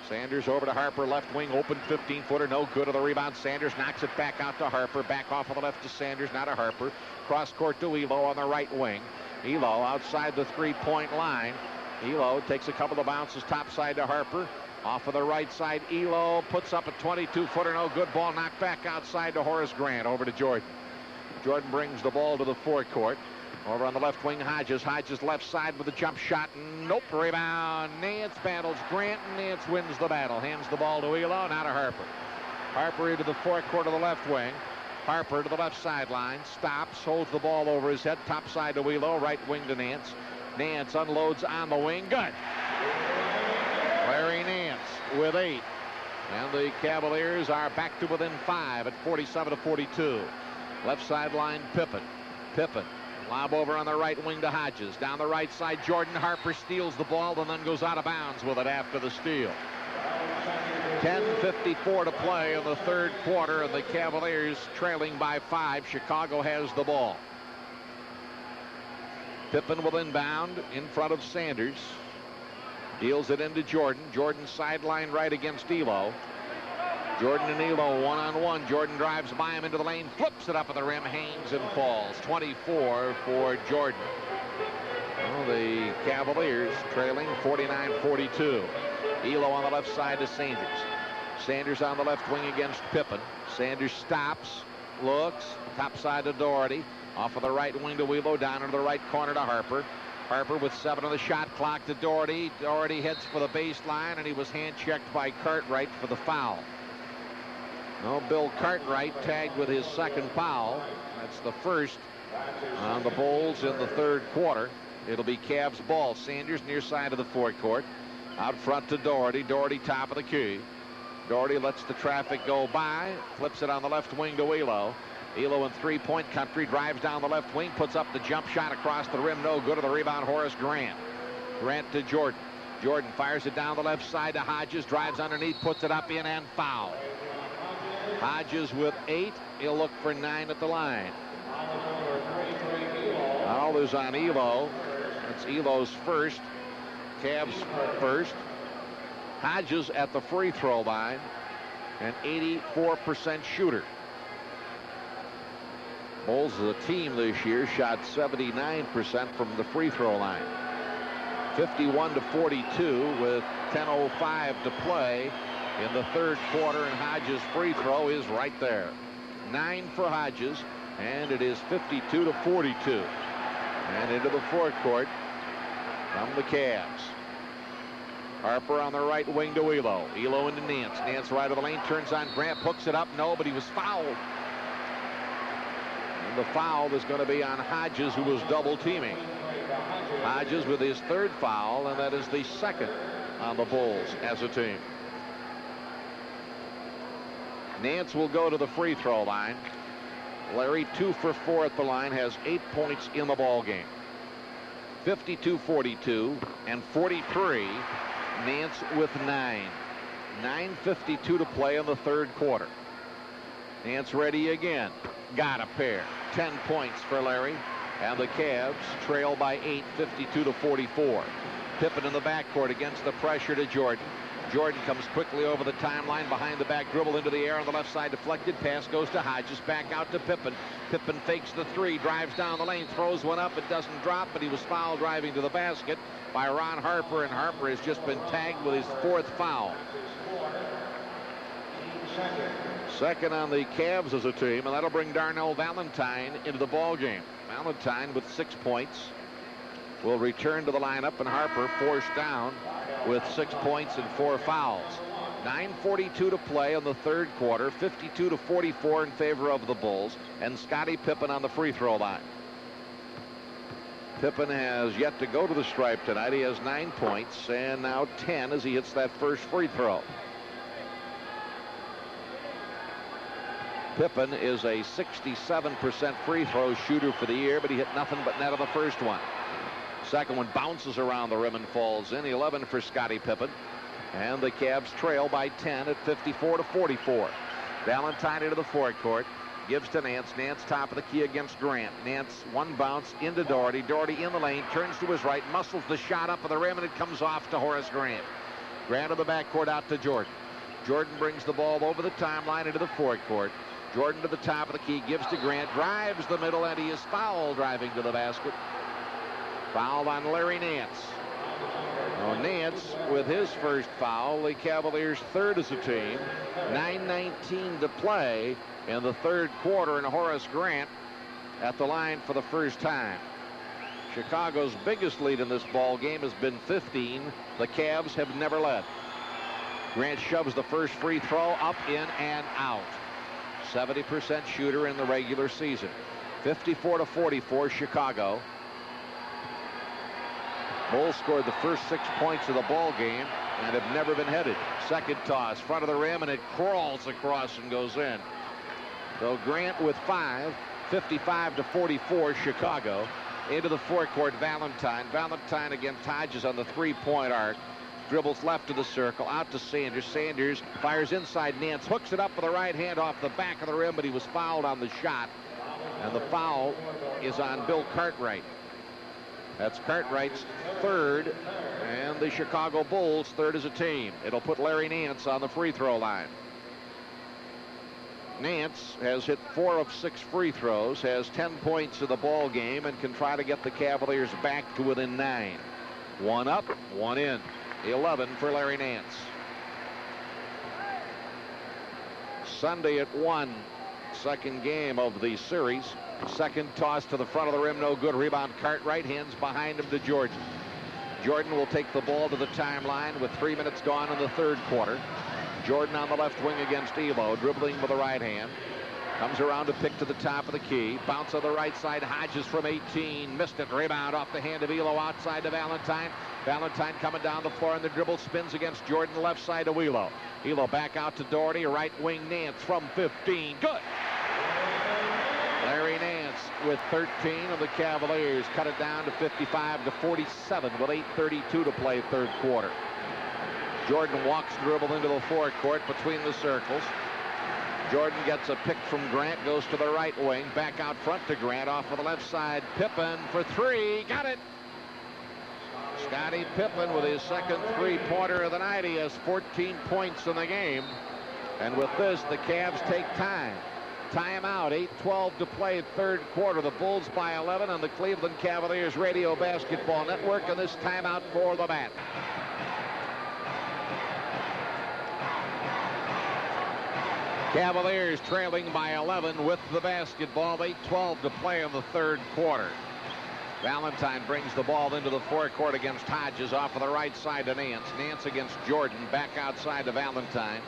Sanders over to Harper, left wing, open 15-footer, no good on the rebound. Sanders knocks it back out to Harper, back off on the left to Sanders, now to Harper. Cross court to Elo on the right wing. Elo outside the three-point line. Elo takes a couple of bounces topside to Harper. Off of the right side, Elo puts up a 22-footer, no good. Ball knocked back outside to Horace Grant, over to Jordan. Jordan brings the ball to the forecourt. Over on the left wing, Hodges. Hodges left side with a jump shot. Nope. Rebound. Nance battles Grant, and Nance wins the battle. Hands the ball to Elo, now to Harper. Harper into the forecourt of the left wing. Harper to the left sideline. Stops, holds the ball over his head. Top side to Elo, right wing to Nance. Nance unloads on the wing. Good. Larry Nance with 8. And the Cavaliers are back to within 5 at 47-42. Left sideline, Pippen. Pippen. Lob over on the right wing to Hodges. Down the right side, Jordan. Harper steals the ball and then goes out of bounds with it after the steal. 10:54 to play in the third quarter, and the Cavaliers trailing by 5. Chicago has the ball. Pippen will inbound in front of Sanders. Deals it into Jordan. Jordan sideline right against Elo. Jordan and Elo one-on-one. Jordan drives by him into the lane, flips it up at the rim, hangs and falls. 24 for Jordan. Well, the Cavaliers trailing 49-42. Elo on the left side to Sanders. Sanders on the left wing against Pippen. Sanders stops, looks, top side to Doherty. Off of the right wing to Elo, down into the right corner to Harper. Harper with 7 on the shot clock to Doherty. Doherty heads for the baseline, and he was hand-checked by Cartwright for the foul. No, Bill Cartwright tagged with his second foul. That's the first on the Bulls in the third quarter. It'll be Cavs ball. Sanders near side of the forecourt. Out front to Doherty. Doherty top of the key. Doherty lets the traffic go by. Flips it on the left wing to Elo. Elo in three-point country. Drives down the left wing. Puts up the jump shot across the rim. No good. To the rebound, Horace Grant. Grant to Jordan. Jordan fires it down the left side to Hodges. Drives underneath. Puts it up in and foul. Hodges with 8. He'll look for 9 at the line. Foul is on Elo. That's Elo's first. Cavs first. Hodges at the free throw line an 84% shooter. Bulls as a team this year shot 79% from the free throw line. 51-42 with 10:05 to play in the third quarter, and Hodges' free throw is right there. 9 for Hodges, and it is 52-42. And into the forecourt from the Cavs. Harper on the right wing to Elo. Elo into Nance. Nance right of the lane, turns on Grant, hooks it up. No, but he was fouled. And the foul is going to be on Hodges, who was double teaming. Hodges with his third foul, and that is the second on the Bulls as a team. Nance will go to the free throw line. Larry 2 for 4 at the line, has 8 points in the ball game. 52-42 and 43. Nance with 9. 9:52 to play in the third quarter. Nance ready again. Got a pair. 10 points for Larry. And the Cavs trail by 8, 52-44. Pippen in the backcourt against the pressure to Jordan. Jordan comes quickly over the timeline, behind the back dribble into the air on the left side, deflected pass goes to Hodges, back out to Pippen. Pippen fakes the three, drives down the lane, throws one up. It doesn't drop, but he was fouled driving to the basket by Ron Harper, and Harper has just been tagged with his 4th foul. Second on the Cavs as a team, and that'll bring Darnell Valentine into the ball game. Valentine with 6 points will return to the lineup, and Harper forced down with 6 points and 4 fouls. 9:42 to play in the third quarter. 52-44 in favor of the Bulls, and Scottie Pippen on the free throw line. Pippen has yet to go to the stripe tonight. He has 9 points and now 10 as he hits that first free throw. Pippen is a 67% free throw shooter for the year, but he hit nothing but net on the first one. Second one bounces around the rim and falls in. 11 for Scottie Pippen. And the Cavs trail by 10 at 54-44. Valentine into the forecourt. Gives to Nance. Nance top of the key against Grant. Nance one bounce into Doherty. Doherty in the lane. Turns to his right. Muscles the shot up of the rim, and it comes off to Horace Grant. Grant in the backcourt out to Jordan. Jordan brings the ball over the timeline into the forecourt. Jordan to the top of the key. Gives to Grant. Drives the middle, and he is fouled driving to the basket. Foul on Larry Nance. Well, Nance with his first foul. The Cavaliers third as a team. 9:19 to play in the third quarter, and Horace Grant at the line for the first time. Chicago's biggest lead in this ball game has been 15. The Cavs have never led. Grant shoves the first free throw up, in, and out. 70% shooter in the regular season. 54-44 Chicago. Bulls scored the first 6 points of the ball game and have never been headed. Second toss, front of the rim, and it crawls across and goes in. So Grant with 5, 55-44 Chicago. Into the forecourt, Valentine. Valentine against Hodges on the three-point arc. Dribbles left of the circle, out to Sanders. Sanders fires inside Nance, hooks it up with the right hand off the back of the rim, but he was fouled on the shot. And the foul is on Bill Cartwright. That's Cartwright's third, and the Chicago Bulls third as a team. It'll put Larry Nance on the free throw line. Nance has hit 4 of 6 free throws, has 10 points in the ball game, and can try to get the Cavaliers back to within 9. 1 up, 1 in. 11 for Larry Nance. Sunday at 1, second game of the series. Second toss to the front of the rim, no good. Rebound Cartwright, hands behind him to Jordan. Jordan will take the ball to the timeline with 3 minutes gone in the third quarter. Jordan on the left wing against Elo, dribbling with the right hand. Comes around to pick to the top of the key. Bounce on the right side. Hodges from 18. Missed it. Rebound off the hand of Elo outside to Valentine. Valentine coming down the floor, and the dribble spins against Jordan, left side to Elo. Elo back out to Doherty. Right wing Nance from 15. Good. Larry Nance with 13, and the Cavaliers cut it down to 55-47 with 8:32 to play third quarter. Jordan walks dribble into the forecourt between the circles. Jordan gets a pick from Grant, goes to the right wing, back out front to Grant, off of the left side. Pippen for 3, got it. Scottie Pippen with his second three-pointer of the night. He has 14 points in the game. And with this, the Cavs take time. Timeout, 8:12 to play, third quarter. The Bulls by 11 on the Cleveland Cavaliers Radio Basketball Network, and this timeout for the Bat. Cavaliers trailing by 11 with the basketball. 8:12 to play in the third quarter. Valentine brings the ball into the forecourt against Hodges off of the right side to Nance. Nance against Jordan, back outside to Valentine.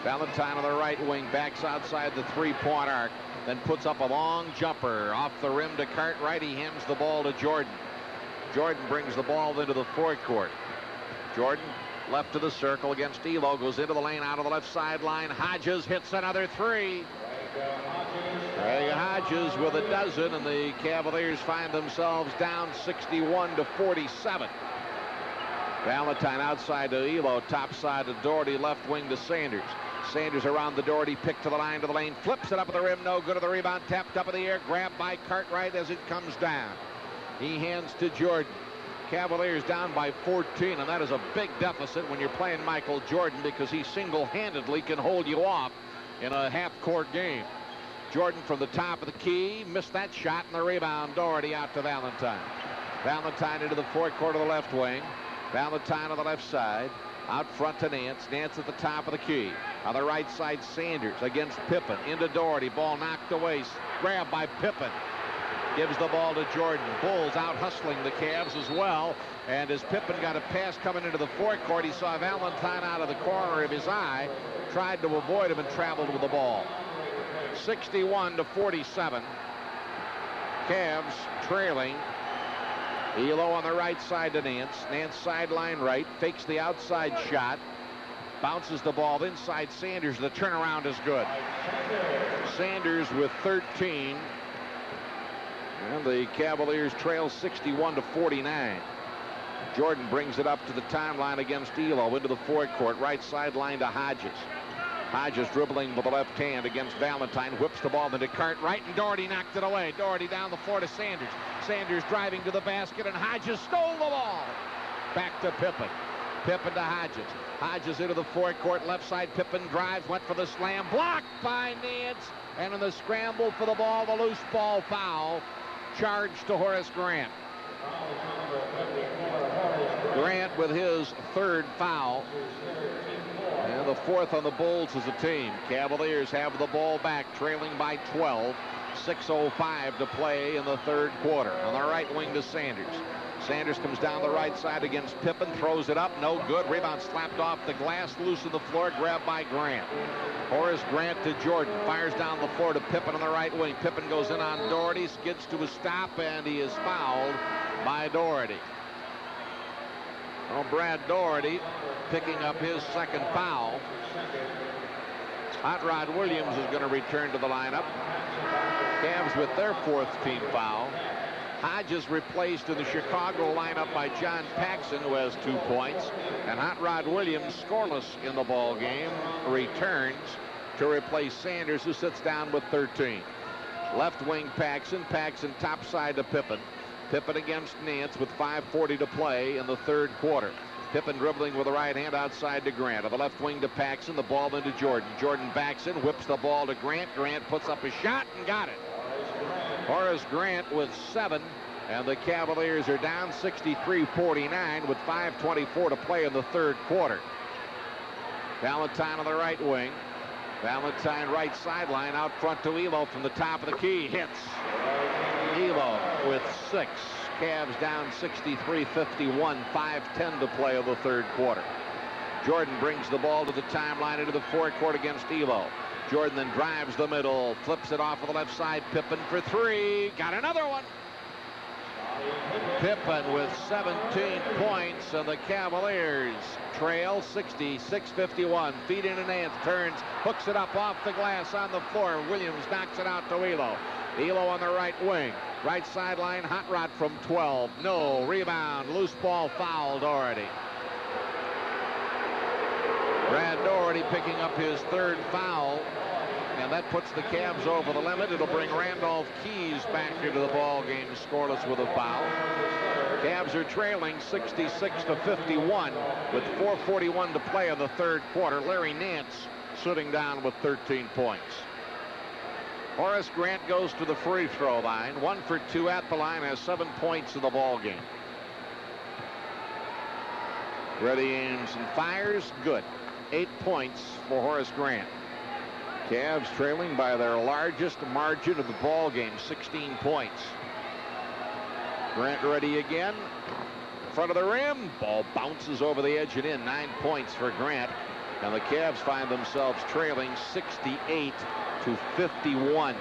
Valentine on the right wing, backs outside the three-point arc, then puts up a long jumper off the rim to Cartwright. He hands the ball to Jordan. Jordan brings the ball into the forecourt. Jordan left to the circle against Elo, goes into the lane out of the left sideline. Hodges hits another three. Hodges with a dozen, and the Cavaliers find themselves down 61-47. Valentine outside to Elo, top side to Doherty, left wing to Sanders. Sanders around the Doherty, pick to the line, to the lane, flips it up at the rim, no good. Of the rebound, tapped up in the air, grabbed by Cartwright as it comes down. He hands to Jordan. Cavaliers down by 14, and that is a big deficit when you're playing Michael Jordan, because he single-handedly can hold you off in a half-court game. Jordan from the top of the key, missed that shot, and the rebound, Doherty out to Valentine. Valentine into the forecourt of the left wing. Valentine on the left side. Out front to Nance. Nance at the top of the key. On the right side, Sanders against Pippen. Into Doherty. Ball knocked away. Grabbed by Pippen. Gives the ball to Jordan. Bulls out hustling the Cavs as well. And as Pippen got a pass coming into the forecourt, he saw Valentine out of the corner of his eye. Tried to avoid him and traveled with the ball. 61-47. Cavs trailing. Elo on the right side to Nance. Nance sideline right. Fakes the outside shot. Bounces the ball inside Sanders. The turnaround is good. Sanders with 13. And the Cavaliers trail 61-49. Jordan brings it up to the timeline against Elo. Into the forecourt. Right sideline to Hodges. Hodges dribbling with the left hand against Valentine. Whips the ball into Cartwright, and Doherty knocked it away. Doherty down the floor to Sanders. Sanders driving to the basket, and Hodges stole the ball. Back to Pippen. Pippen to Hodges. Hodges into the forecourt, left side. Pippen drives, went for the slam. Blocked by Nance. And in the scramble for the ball, the loose ball foul. Charge to Horace Grant. Grant with his third foul. And the fourth on the Bulls as a team. Cavaliers have the ball back, trailing by 12. 6:05 to play in the third quarter. On the right wing to Sanders. Sanders comes down the right side against Pippen, throws it up, no good. Rebound slapped off the glass, loose on the floor, grabbed by Grant. Horace Grant to Jordan, fires down the floor to Pippen on the right wing. Pippen goes in on Doherty, skids to a stop, and he is fouled by Doherty. Well, Brad Doherty picking up his second foul. Hot Rod Williams is going to return to the lineup. Cavs with their fourth team foul. Hodges replaced in the Chicago lineup by John Paxson, who has 2 points. And Hot Rod Williams, scoreless in the ball game, returns to replace Sanders, who sits down with 13. Left wing Paxson. Paxson top side to Pippen. Pippen against Nance with 5:40 to play in the third quarter. Pippen dribbling with the right hand outside to Grant. On the left wing to Paxson. The ball into Jordan. Jordan backs in, whips the ball to Grant. Grant puts up a shot and got it. Horace Grant with 7. And the Cavaliers are down 63-49 with 5:24 to play in the third quarter. Valentine on the right wing. Valentine right sideline, out front to Elo from the top of the key. Hits. Elo with 6. Cavs down 63-51, 5:10 to play of the third quarter. Jordan brings the ball to the timeline into the forecourt against Elo. Jordan then drives the middle, flips it off of the left side. Pippen for 3. Got another one. Pippen with 17 points, and the Cavaliers trail 66-51. Feed in and Nance, turns, hooks it up off the glass on the floor. Williams knocks it out to Elo. Elo on the right wing. Right sideline, Hot Rod from 12. No. Rebound. Loose ball foul, Doherty. Brad Doherty picking up his third foul. And that puts the Cavs over the limit. It'll bring Randolph Keys back into the ball game, scoreless with a foul. Cavs are trailing 66-51 with 4:41 to play in the third quarter. Larry Nance sitting down with 13 points. Horace Grant goes to the free throw line. 1 for 2 at the line, has 7 points in the ball game. Ready, aims, and fires. Good. 8 points for Horace Grant. Cavs trailing by their largest margin of the ball game, 16 points. Grant ready again. In front of the rim. Ball bounces over the edge and in. 9 points for Grant. And the Cavs find themselves trailing 68-51.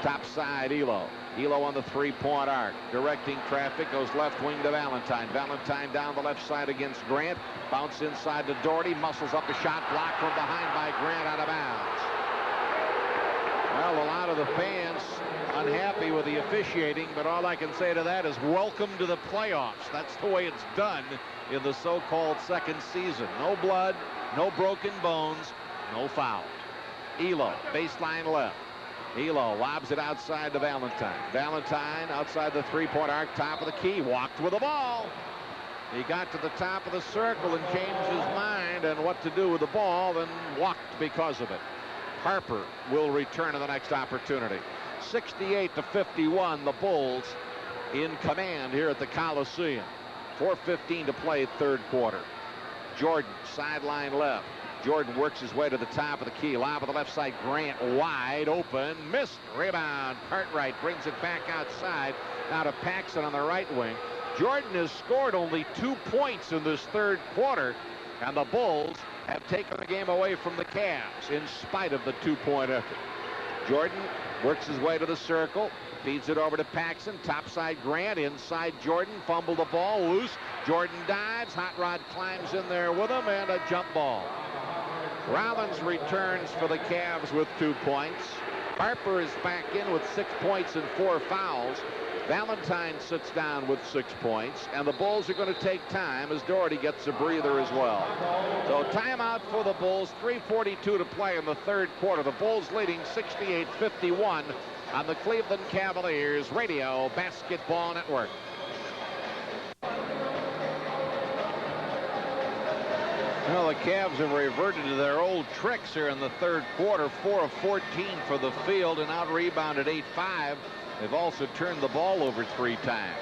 Top side, Elo. Elo on the three-point arc. Directing traffic, goes left wing to Valentine. Valentine down the left side against Grant. Bounce inside to Doherty. Muscles up a shot. Blocked from behind by Grant, out of bounds. Well, a lot of the fans unhappy with the officiating, but all I can say to that is welcome to the playoffs. That's the way it's done in the so-called second season. No blood, no broken bones, no foul. Elo, baseline left. Elo lobs it outside to Valentine. Valentine outside the three-point arc, top of the key, walked with the ball. He got to the top of the circle and changed his mind on what to do with the ball, then walked because of it. Harper will return to the next opportunity. 68-51, the Bulls in command here at the Coliseum. 4:15 to play, third quarter. Jordan, sideline left. Jordan works his way to the top of the key. Lob on the left side. Grant wide open. Missed. Rebound. Cartwright brings it back outside. Now to Paxson on the right wing. Jordan has scored only 2 points in this third quarter, and the Bulls have taken the game away from the Cavs in spite of the 2-point effort. Jordan works his way to the circle. Feeds it over to Paxson. Topside Grant. Inside Jordan. Fumbled the ball. Loose. Jordan dives. Hot Rod climbs in there with him, and a jump ball. Rollins returns for the Cavs with 2 points. Harper is back in with 6 points and 4 fouls. Valentine sits down with 6 points, and the Bulls are going to take time as Doherty gets a breather as well. So timeout for the Bulls. 3:42 to play in the third quarter. The Bulls leading 68-51 on the Cleveland Cavaliers Radio Basketball Network. Well, the Cavs have reverted to their old tricks here in the third quarter. 4 of 14 for the field and out-rebounded 8-5. They've also turned the ball over 3 times.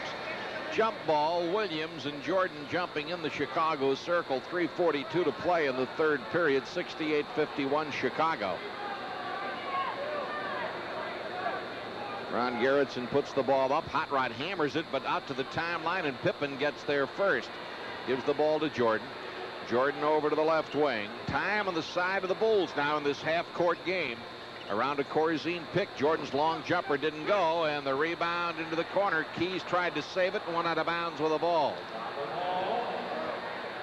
Jump ball, Williams and Jordan jumping in the Chicago circle. 3:42 to play in the third period. 68-51 Chicago. Ron Gerritsen puts the ball up. Hot Rod hammers it, but out to the timeline, and Pippen gets there first. Gives the ball to Jordan. Jordan over to the left wing. Time on the side of the Bulls now in this half-court game. Around a Corzine pick. Jordan's long jumper didn't go, and the rebound into the corner. Keys tried to save it and went out of bounds with the ball.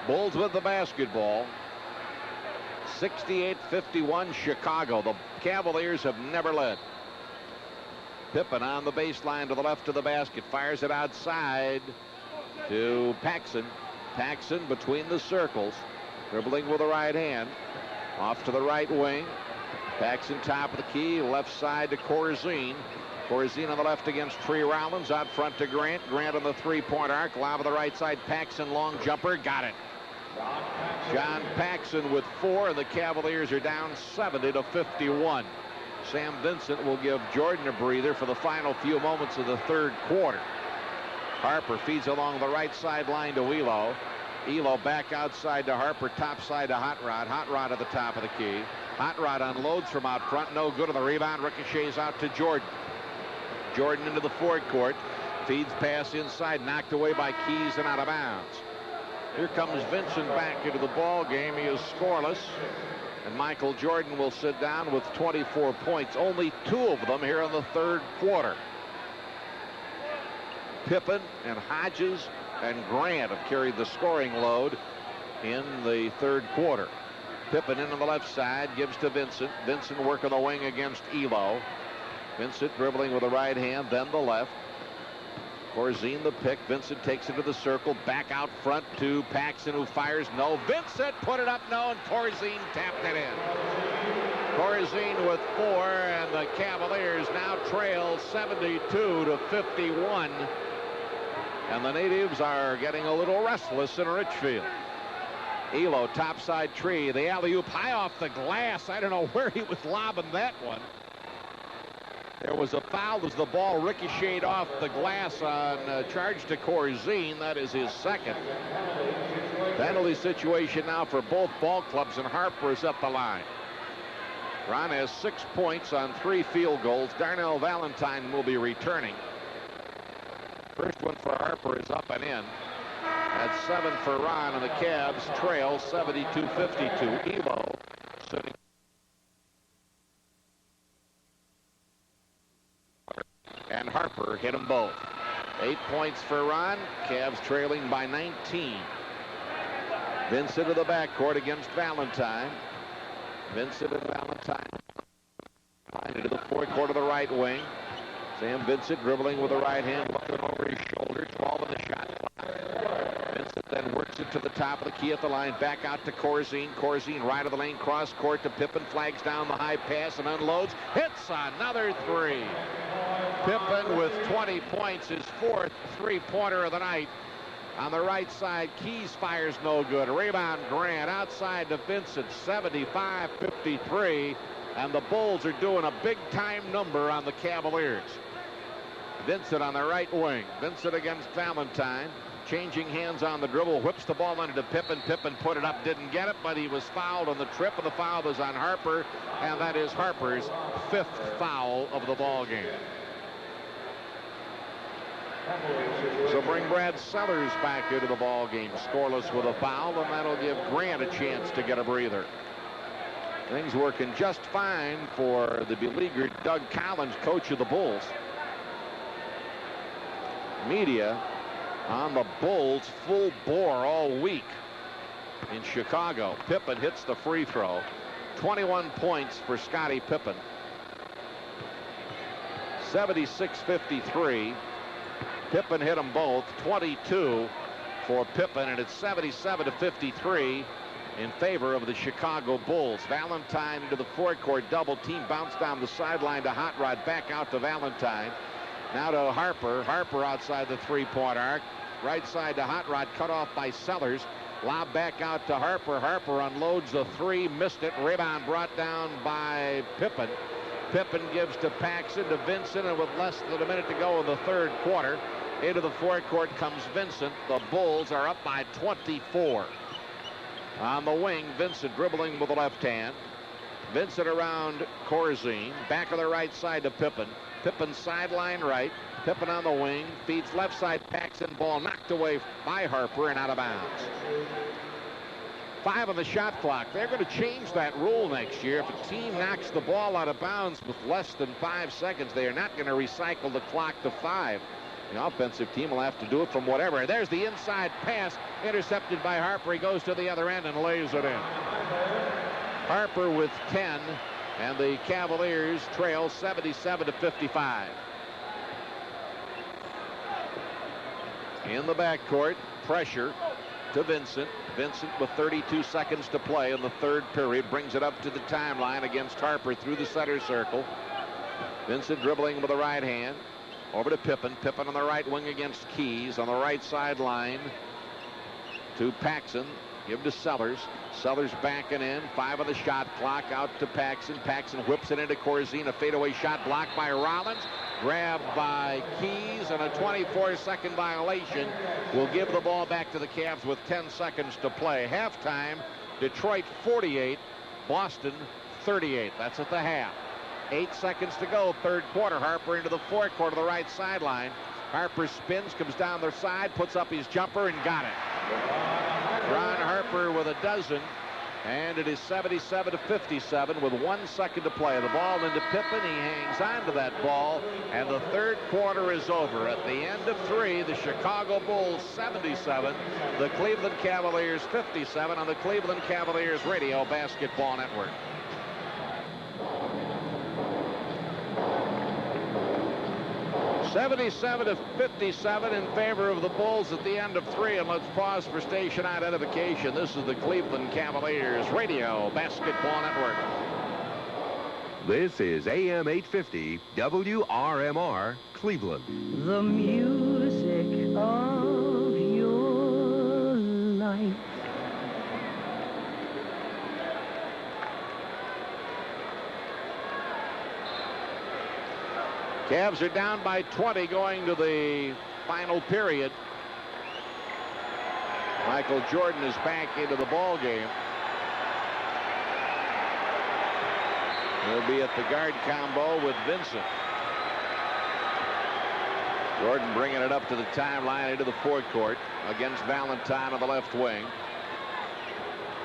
Bulls with the basketball. 68-51 Chicago. The Cavaliers have never led. Pippen on the baseline to the left of the basket. Fires it outside to Paxson. Paxson between the circles. Dribbling with the right hand. Off to the right wing. Paxson top of the key. Left side to Corzine. Corzine on the left against Tree Rollins. Out front to Grant. Grant on the three-point arc. Lob on the right side. Paxson long jumper. Got it. John Paxson with 4, and the Cavaliers are down 70-51. Sam Vincent will give Jordan a breather for the final few moments of the third quarter. Harper feeds along the right sideline to Elo. Elo back outside to Harper, top side to Hot Rod. Hot Rod at the top of the key. Hot Rod unloads from out front. No good on the rebound. Ricochets out to Jordan. Jordan into the forecourt. Feeds pass inside. Knocked away by Keys and out of bounds. Here comes Vincent back into the ball game. He is scoreless. And Michael Jordan will sit down with 24 points. Only 2 of them here in the third quarter. Pippen and Hodges and Grant have carried the scoring load in the third quarter. Pippen in on the left side, gives to Vincent. Vincent working the wing against Elo. Vincent dribbling with the right hand, then the left. Corzine the pick. Vincent takes it to the circle. Back out front to Paxson, who fires. No. Vincent put it up. No. And Corzine tapped it in. Corzine with 4, and the Cavaliers now trail 72-51. And the natives are getting a little restless in Richfield. Elo, topside tree. The alley-oop high off the glass. I don't know where he was lobbing that one. There was a foul as the ball ricocheted off the glass on charge to Corzine. That is his second. Penalty situation now for both ball clubs, and Harper is at the line. Ron has 6 points on 3 field goals. Darnell Valentine will be returning. First one for Harper is up and in. That's 7 for Ron, and the Cavs trail 72-52. Elo sitting. And Harper hit them both. 8 points for Ron. Cavs trailing by 19. Vincent to the backcourt against Valentine. Vincent and Valentine into the forecourt of the right wing. Sam Vincent dribbling with the right hand, looking over his shoulder, 12 in the shot clock. Vincent then works it to the top of the key at the line, back out to Corzine. Corzine right of the lane, cross court to Pippen, flags down the high pass and unloads. Hits another 3. Pippen with 20 points, his 4th three-pointer of the night. On the right side, Keys fires no good. Rebound Grant outside to Vincent, 75-53. And the Bulls are doing a big-time number on the Cavaliers. Vincent on the right wing. Vincent against Valentine. Changing hands on the dribble. Whips the ball under to Pippen. Pippen put it up, didn't get it, but he was fouled on the trip, and the foul was on Harper. And that is Harper's 5th foul of the ball game. So bring Brad Sellers back into the ball game, scoreless with a foul, and that'll give Grant a chance to get a breather. Things working just fine for the beleaguered Doug Collins, coach of the Bulls. Media on the Bulls full bore all week in Chicago. Pippen hits the free throw. 21 points for Scottie Pippen. 76-53. Pippen hit them both. 22 for Pippen, and it's 77-53 in favor of the Chicago Bulls. Valentine into the forecourt, double team, bounce down the sideline to Hot Rod, back out to Valentine. Now to Harper. Harper outside the three-point arc. Right side to Hot Rod, cut off by Sellers. Lob back out to Harper. Harper unloads the 3, missed it. Rebound brought down by Pippen. Pippen gives to Paxson, to Vincent, and with less than a minute to go in the third quarter, into the forecourt comes Vincent. The Bulls are up by 24. On the wing, Vincent dribbling with the left hand. Vincent around Corzine. Back of the right side to Pippen. Pippen sideline right. Pippen on the wing. Feeds left side. Paxson. Ball knocked away by Harper and out of bounds. 5 on the shot clock. They're going to change that rule next year. If a team knocks the ball out of bounds with less than 5 seconds, they are not going to recycle the clock to 5. The offensive team will have to do it from whatever. There's the inside pass, intercepted by Harper. He goes to the other end and lays it in. Harper with 10, and the Cavaliers trail 77-55. In the backcourt, pressure to Vincent. Vincent with 32 seconds to play in the third period brings it up to the timeline against Harper through the center circle. Vincent dribbling with the right hand. Over to Pippen. Pippen on the right wing against Keys. On the right sideline to Paxson. Give to Sellers. Sellers backing in. 5 on the shot clock. Out to Paxson. Paxson whips it into Corzine. A fadeaway shot blocked by Rollins. Grabbed by Keys. And a 24-second violation will give the ball back to the Cavs with 10 seconds to play. Halftime, Detroit 48. Boston 38. That's at the half. 8 seconds to go, third quarter. Harper into the forecourt of the right sideline. Harper spins, comes down the side, puts up his jumper, and got it. Ron Harper with a dozen, and it is 77-57 with 1 second to play. The ball into Pippen. He hangs on to that ball, and the third quarter is over. At the end of 3, the Chicago Bulls 77, the Cleveland Cavaliers 57 on the Cleveland Cavaliers Radio Basketball Network. (77-57) in favor of the Bulls at the end of 3, and let's pause for station identification. This is the Cleveland Cavaliers Radio Basketball Network. This is AM 850 WRMR Cleveland. The music of your life. Cavs are down by 20 going to the final period. Michael Jordan is back into the ball game. He'll be at the guard combo with Vincent. Jordan bringing it up to the timeline into the forecourt against Valentine on the left wing.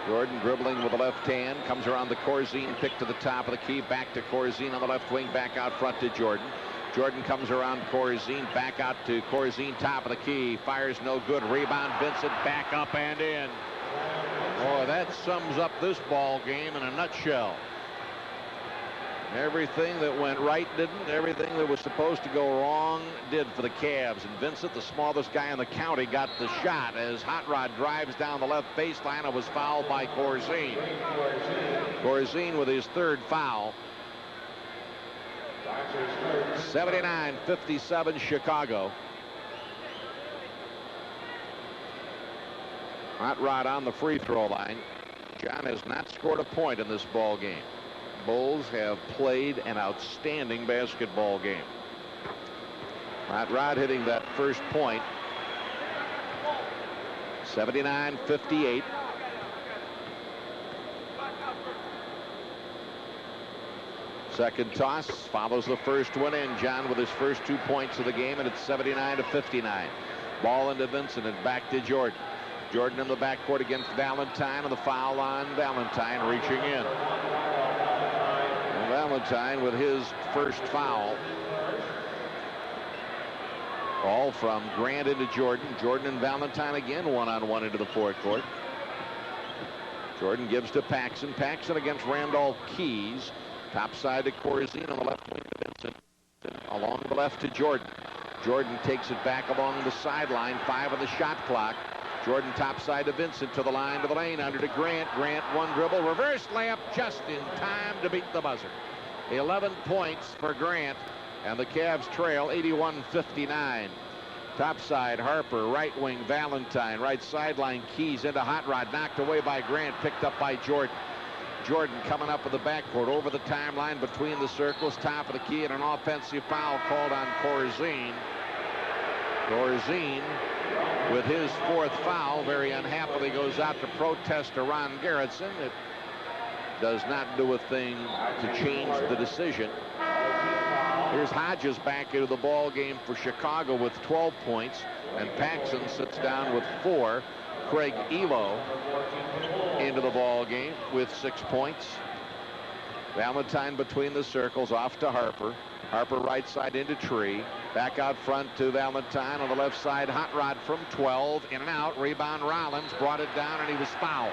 Jordan dribbling with the left hand, comes around the Corzine pick to the top of the key, back to Corzine on the left wing, back out front to Jordan. Jordan comes around Corzine, back out to Corzine, top of the key, fires no good, rebound, Vincent, back up and in. Boy, that sums up this ball game in a nutshell. Everything that went right didn't. Everything that was supposed to go wrong did for the Cavs. And Vincent, the smallest guy in the county, got the shot as Hot Rod drives down the left baseline and was fouled by Corzine. Corzine with his third foul. 79-57 Chicago. Hot Rod on the free throw line. John has not scored a point in this ball game. Bulls have played an outstanding basketball game. Hot Rod hitting that first point. 79-58. Second toss follows the first one in. John with his first 2 points of the game, and it's 79-59. Ball into Vincent and back to Jordan. Jordan in the backcourt against Valentine, and the foul on Valentine reaching in. Valentine with his first foul. All from Grant into Jordan. Jordan and Valentine again one-on-one into the forecourt. Jordan gives to Paxson. Paxson against Randolph Keys. Top side to Corzine on the left wing to Vincent. Along the left to Jordan. Jordan takes it back along the sideline. 5 on the shot clock. Jordan topside to Vincent, to the line, to the lane, under to Grant. Grant one dribble, reverse layup just in time to beat the buzzer. 11 points for Grant, and the Cavs trail 81-59. Topside Harper, right wing Valentine, right sideline Keys into Hot Rod, knocked away by Grant, picked up by Jordan. Jordan coming up with the backcourt over the timeline between the circles, top of the key, and an offensive foul called on Corzine. Corzine with his fourth foul very unhappily goes out to protest to Ron Garrettson. It does not do a thing to change the decision. Here's Hodges back into the ball game for Chicago with 12 points, and Paxson sits down with 4. Craig Elo into the ball game with 6 points. Valentine between the circles, off to Harper. Harper right side into Tree. Back out front to Valentine on the left side. Hot Rod from 12. In and out. Rebound Rollins. Brought it down and he was fouled.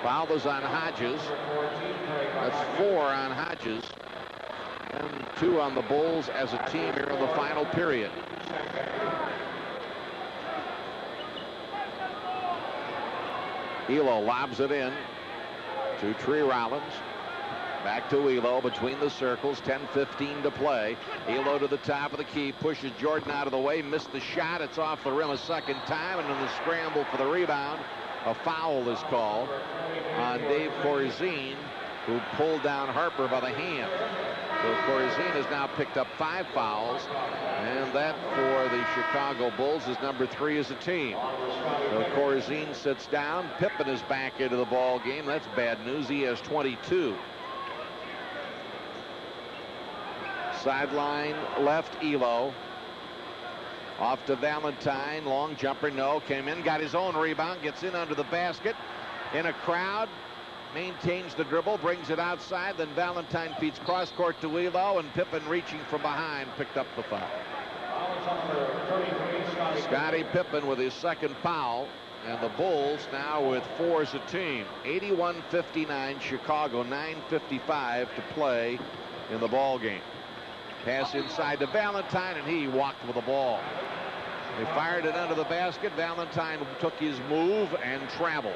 Foul was on Hodges. That's 4 on Hodges. And 2 on the Bulls as a team here in the final period. Elo lobs it in to Tree Rollins. Back to Elo between the circles. 10:15 to play. Elo to the top of the key. Pushes Jordan out of the way. Missed the shot. It's off the rim a second time. And in the scramble for the rebound, a foul is called on Dave Corzine, who pulled down Harper by the hand. So Corzine has now picked up 5 fouls. And that for the Chicago Bulls is number 3 as a team. So Corzine sits down. Pippen is back into the ball game. That's bad news. He has 22. Sideline left, Elo. Off to Valentine. Long jumper, no. Came in, got his own rebound. Gets in under the basket. In a crowd. Maintains the dribble. Brings it outside. Then Valentine feeds cross court to Elo. And Pippen reaching from behind picked up the foul. Scottie Pippen with his second foul. And the Bulls now with 4 as a team. 81-59 Chicago. 9:55 to play in the ball game. Pass inside to Valentine, and he walked with the ball. They fired it under the basket. Valentine took his move and traveled.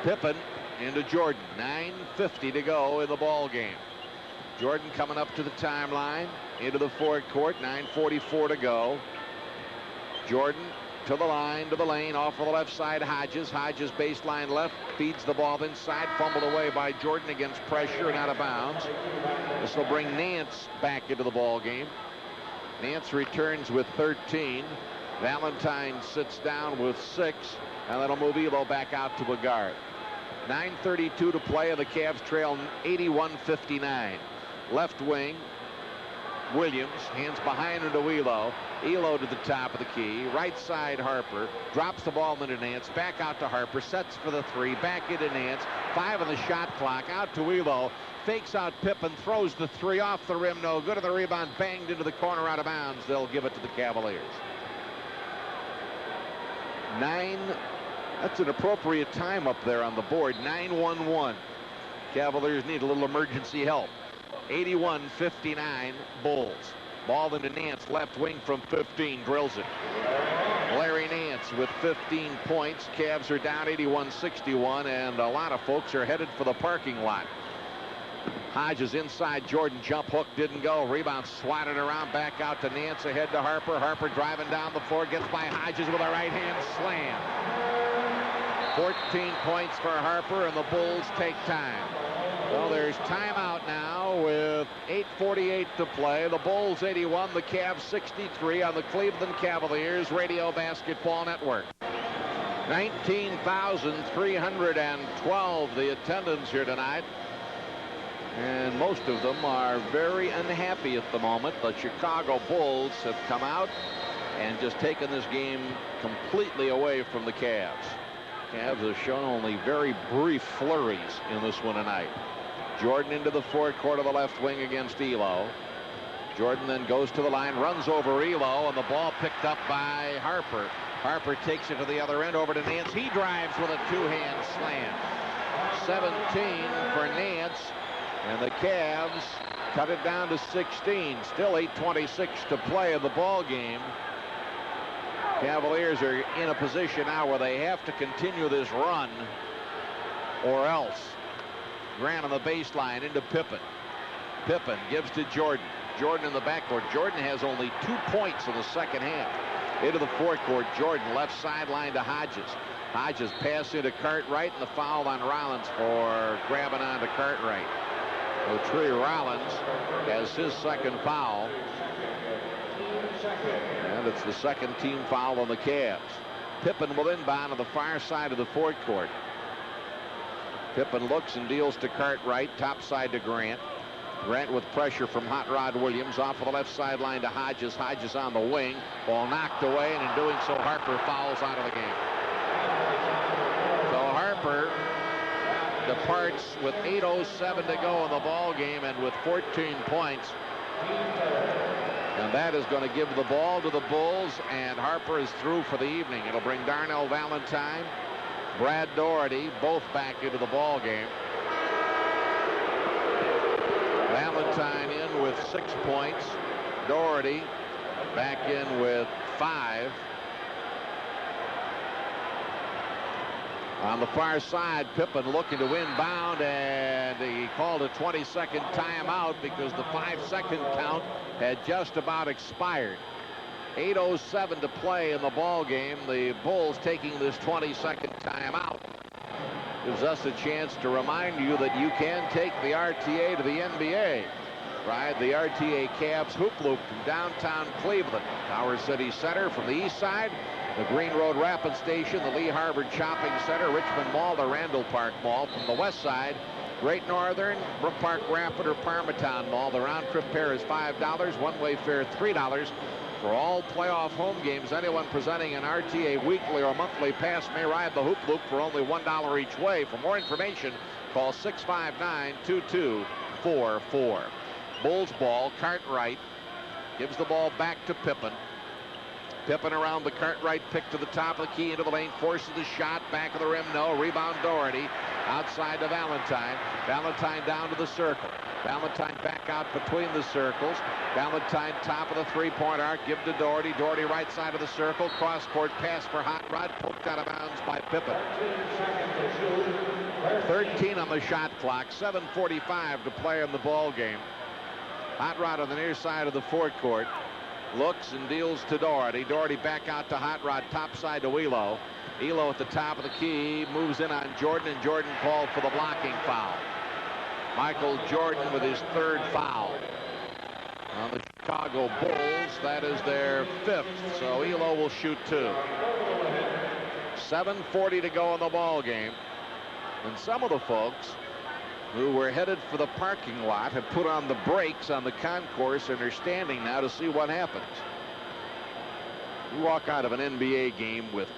Pippen into Jordan. 9:50 to go in the ball game. Jordan coming up to the timeline into the forecourt. 9:44 to go. Jordan to the line, to the lane, off of the left side. Hodges baseline left, feeds the ball inside, fumbled away by Jordan against pressure and out of bounds. This will bring Nance back into the ball game. Nance returns with 13. Valentine sits down with 6, and that'll move Elo back out to a guard. 9:32 to play, and the Cavs trail 81-59. Left wing, Williams, hands behind into Elo. Elo to the top of the key. Right side, Harper. Drops the ball into Nance. Back out to Harper. Sets for the 3. Back into Nance. 5 on the shot clock. Out to Elo. Fakes out Pippen. Throws the 3 off the rim. No good. And the rebound banged into the corner out of bounds. They'll give it to the Cavaliers. 9. That's an appropriate time up there on the board. 9-1-1. Cavaliers need a little emergency help. 81-59 Bulls. Ball into Nance, left wing from 15, drills it. Larry Nance with 15 points. Cavs are down 81-61, and a lot of folks are headed for the parking lot. Hodges inside, Jordan jump hook didn't go. Rebound swatted around, back out to Nance, ahead to Harper. Harper driving down the floor, gets by Hodges with a right hand slam. 14 points for Harper, and the Bulls take time. Well, there's timeout now with 8:48 to play. The Bulls 81, the Cavs 63 on the Cleveland Cavaliers Radio Basketball Network. 19,312 the attendance here tonight. And most of them are very unhappy at the moment. The Chicago Bulls have come out and just taken this game completely away from the Cavs. Cavs have shown only very brief flurries in this one tonight. Jordan into the forecourt of the left wing against Elo. Jordan then goes to the line, runs over Elo, and the ball picked up by Harper. Harper takes it to the other end over to Nance. He drives with a 2-hand slam. 17 for Nance, and the Cavs cut it down to 16. Still 8:26 to play in the ball game. Cavaliers are in a position now where they have to continue this run or else. Grant on the baseline into Pippen. Pippen gives to Jordan. Jordan in the backcourt. Jordan has only 2 points in the second half. Into the forecourt, Jordan left sideline to Hodges. Hodges pass into Cartwright, and the foul on Rollins for grabbing onto Cartwright. Trey Rollins has his second foul. And it's the second team foul on the Cavs. Pippen will inbound on the far side of the forecourt. Pippen looks and deals to Cartwright, top side to Grant. Grant with pressure from Hot Rod Williams off of the left sideline to Hodges. Hodges on the wing. Ball knocked away, and in doing so, Harper fouls out of the game. So Harper departs with 8:07 to go in the ball game and with 14 points. And that is going to give the ball to the Bulls, and Harper is through for the evening. It'll bring Darnell Valentine, Brad Doherty, both back into the ball game. Valentine in with 6 points. Doherty back in with 5. On the far side, Pippen looking to inbound, and he called a 20-second timeout because the 5-second count had just about expired. 8:07 to play in the ball game. The Bulls taking this 20-second timeout gives us a chance to remind you that you can take the RTA to the NBA. Ride the RTA Cavs Hoop Loop from downtown Cleveland, Tower City Center from the east side, the Green Road Rapid Station, the Lee Harvard Shopping Center, Richmond Mall, the Randall Park Mall. From the west side, Great Northern, Brook Park Rapid, or Parmeton Mall. The round trip fare is $5, one-way fare $3. For all playoff home games, anyone presenting an RTA weekly or monthly pass may ride the Hoop Loop for only $1 each way. For more information, call 659-2244. Bulls ball. Cartwright gives the ball back to Pippen. Pippen around the Cartwright pick to the top of the key into the lane, forces the shot, back of the rim, no. Rebound Doherty, outside to Valentine. Valentine down to the circle. Valentine back out between the circles. Valentine top of the three-point arc, give to Doherty. Doherty right side of the circle, cross-court pass for Hot Rod, poked out of bounds by Pippen. 13 on the shot clock, 7:45 to play in the ball game. Hot Rod on the near side of the forecourt. looks and deals to Doherty. Doherty back out to Hot Rod, top side to Elo. Elo at the top of the key, moves in on Jordan, and Jordan called for the blocking foul. Michael Jordan with his 3rd foul on the Chicago Bulls. That is their 5th, so Elo will shoot 2. 7:40 to go in the ball game, and some of the folks who were headed for the parking lot have put on the brakes on the concourse and are standing now to see what happens. You walk out of an NBA game with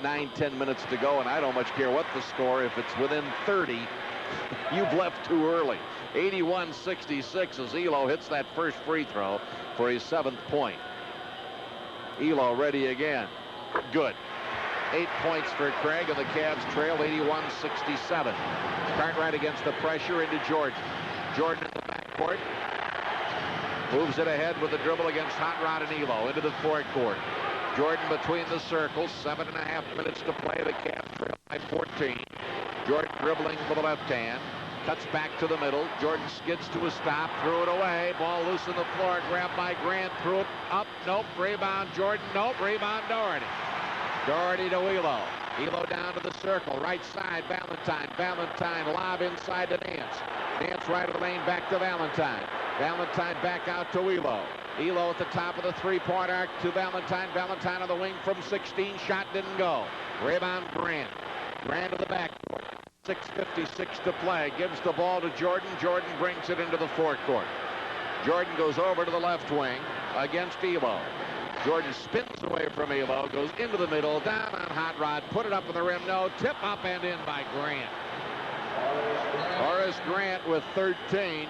9-10 minutes to go, and I don't much care what the score. If it's within 30, you've left too early. 81-66 as Elo hits that first free throw for his 7th point. Elo ready again. Good. 8 points for Craig, and the Cavs trail 81-67. Cartwright against the pressure into Jordan. Jordan in the backcourt. Moves it ahead with the dribble against Hot Rod and Elo into the forecourt. Jordan between the circles. 7.5 minutes to play. The Cavs trail by 14. Jordan dribbling with the left hand. Cuts back to the middle. Jordan skids to a stop. Threw it away. Ball loose on the floor. Grabbed by Grant. Threw it up. Nope. Rebound Jordan. Nope. Rebound Doherty. Doherty to Elo. Elo down to the circle. Right side. Valentine. Valentine lob inside to Nance. Nance right of the lane. Back to Valentine. Valentine back out to Elo. Elo at the top of the 3-point arc to Valentine. Valentine on the wing from 16. Shot didn't go. Rebound Grant. Grant to the backcourt. 6:56 to play. Gives the ball to Jordan. Jordan brings it into the forecourt. Jordan goes over to the left wing against Elo. Jordan spins away from Elo, goes into the middle, down on Hot Rod, put it up in the rim, no, tip up and in by Grant. Horace Grant with 13,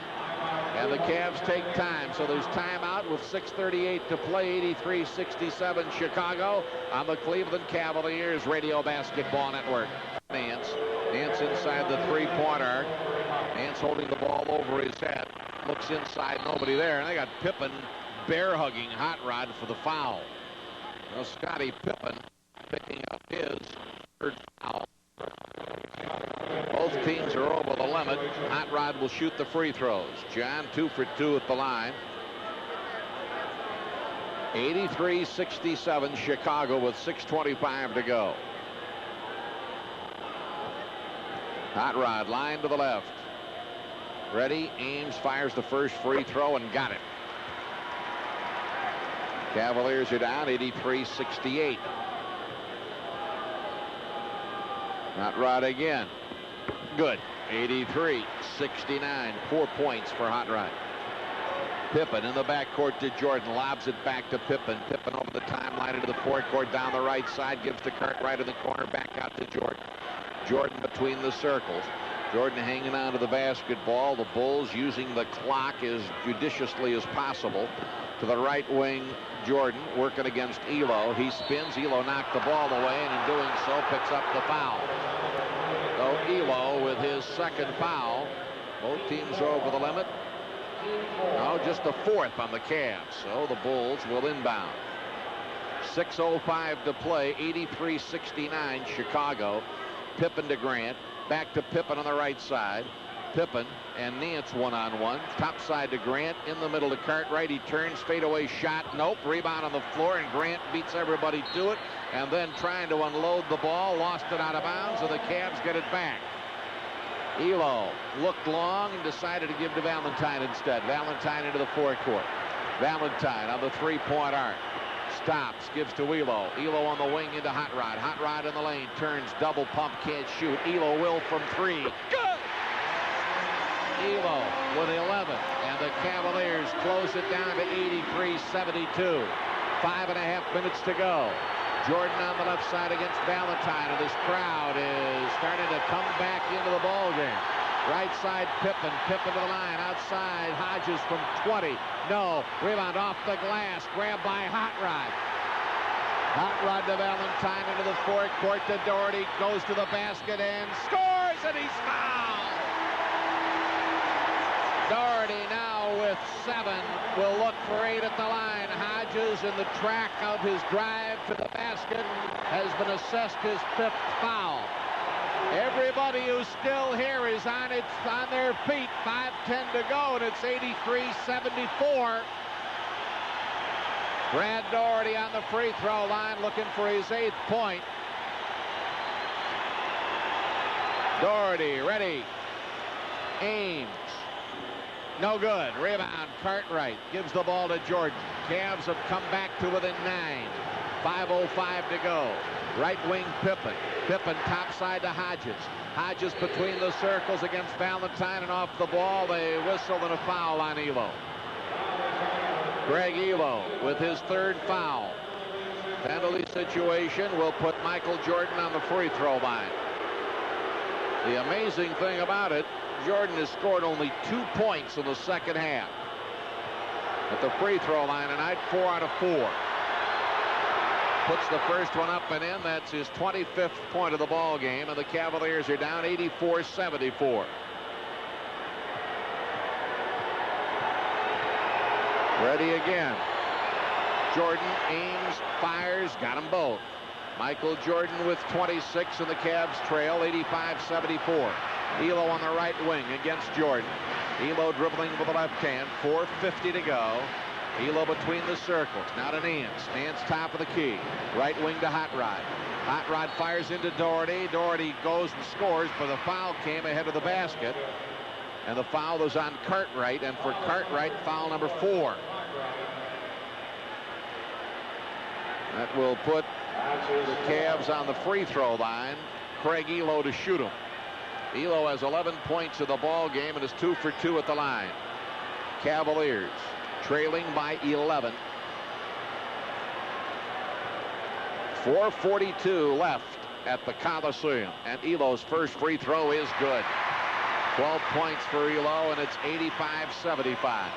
and the Cavs take time. So there's timeout with 6:38 to play, 83-67 Chicago on the Cleveland Cavaliers Radio Basketball Network. Nance inside the 3-point arc. Nance holding the ball over his head. Looks inside, nobody there, and they got Pippen bear hugging Hot Rod for the foul. Well, Scottie Pippen picking up his 3rd foul. Both teams are over the limit. Hot Rod will shoot the free throws. John 2 for 2 at the line. 83-67 Chicago with 6:25 to go. Hot Rod line to the left. Ready, aims, fires the first free throw and got it. Cavaliers are down 83-68. Hot Rod again. Good. 83-69. 4 points for Hot Rod. Pippen in the backcourt to Jordan. Lobs it back to Pippen. Pippen over the timeline into the forecourt down the right side. Gives to Cartwright in the corner. Back out to Jordan. Jordan between the circles. Jordan hanging on to the basketball. The Bulls using the clock as judiciously as possible. To the right wing, Jordan working against Elo. He spins. Elo knocked the ball away, and in doing so picks up the foul. So Elo with his 2nd foul. Both teams are over the limit. No, just the 4th on the Cavs. So the Bulls will inbound. 6:05 to play. 83-69 Chicago. Pippen to Grant. Back to Pippen on the right side. Pippen and Nance one-on-one. Top side to Grant. In the middle to Cartwright. He turns. Fadeaway shot. Nope. Rebound on the floor, and Grant beats everybody to it. And then trying to unload the ball. Lost it out of bounds, and the Cavs get it back. Elo looked long and decided to give to Valentine instead. Valentine into the forecourt. Valentine on the 3-point arc. Stops, gives to Elo. Elo on the wing into Hot Rod. Hot Rod in the lane. Turns, double pump, can't shoot. Elo will from 3. Good! Elo with 11. And the Cavaliers close it down to 83-72. 5.5 minutes to go. Jordan on the left side against Valentine. And this crowd is starting to come back into the ball game. Right side, Pippen. Pippen to the line. Outside, Hodges from 20. No. Rebound off the glass. Grabbed by Hot Rod. Hot Rod to Valentine into the forecourt to Doherty. Goes to the basket and scores, and he's fouled. Doherty now with 7. Will look for 8 at the line. Hodges in the track of his drive to the basket has been assessed his 5th foul. Everybody who's still here is on their feet. 5:10 to go, and it's 83-74. Brad Doherty on the free throw line looking for his 8th point. Doherty ready. Aims. No good. Rebound. Cartwright gives the ball to Jordan. Cavs have come back to within 9. 5:05 to go. Right wing Pippen. Pippen topside to Hodges. Hodges between the circles against Valentine and off the ball. They whistle and a foul on Elo. Greg Elo with his 3rd foul. Penalty situation will put Michael Jordan on the free throw line. The amazing thing about it, Jordan has scored only 2 points in the second half. At the free throw line tonight, 4 out of 4. Puts the first one up and in. That's his 25th point of the ball game, and the Cavaliers are down 84-74. Ready again. Jordan aims, fires, got them both. Michael Jordan with 26, and the Cavs trail 85-74. Elo on the right wing against Jordan. Elo dribbling with the left hand. 4:50 to go. Elo between the circles. Now to Nance. Nance top of the key. Right wing to Hot Rod. Hot Rod fires into Doherty. Doherty goes and scores, but the foul came ahead of the basket. And the foul was on Cartwright, and for Cartwright, foul number 4. That will put the Cavs on the free throw line. Craig Elo to shoot him. Elo has 11 points in the ball game and is 2 for 2 at the line. Cavaliers trailing by 11. 4:42 left at the Coliseum, and Elo's first free throw is good. 12 points for Elo, and it's 85-75.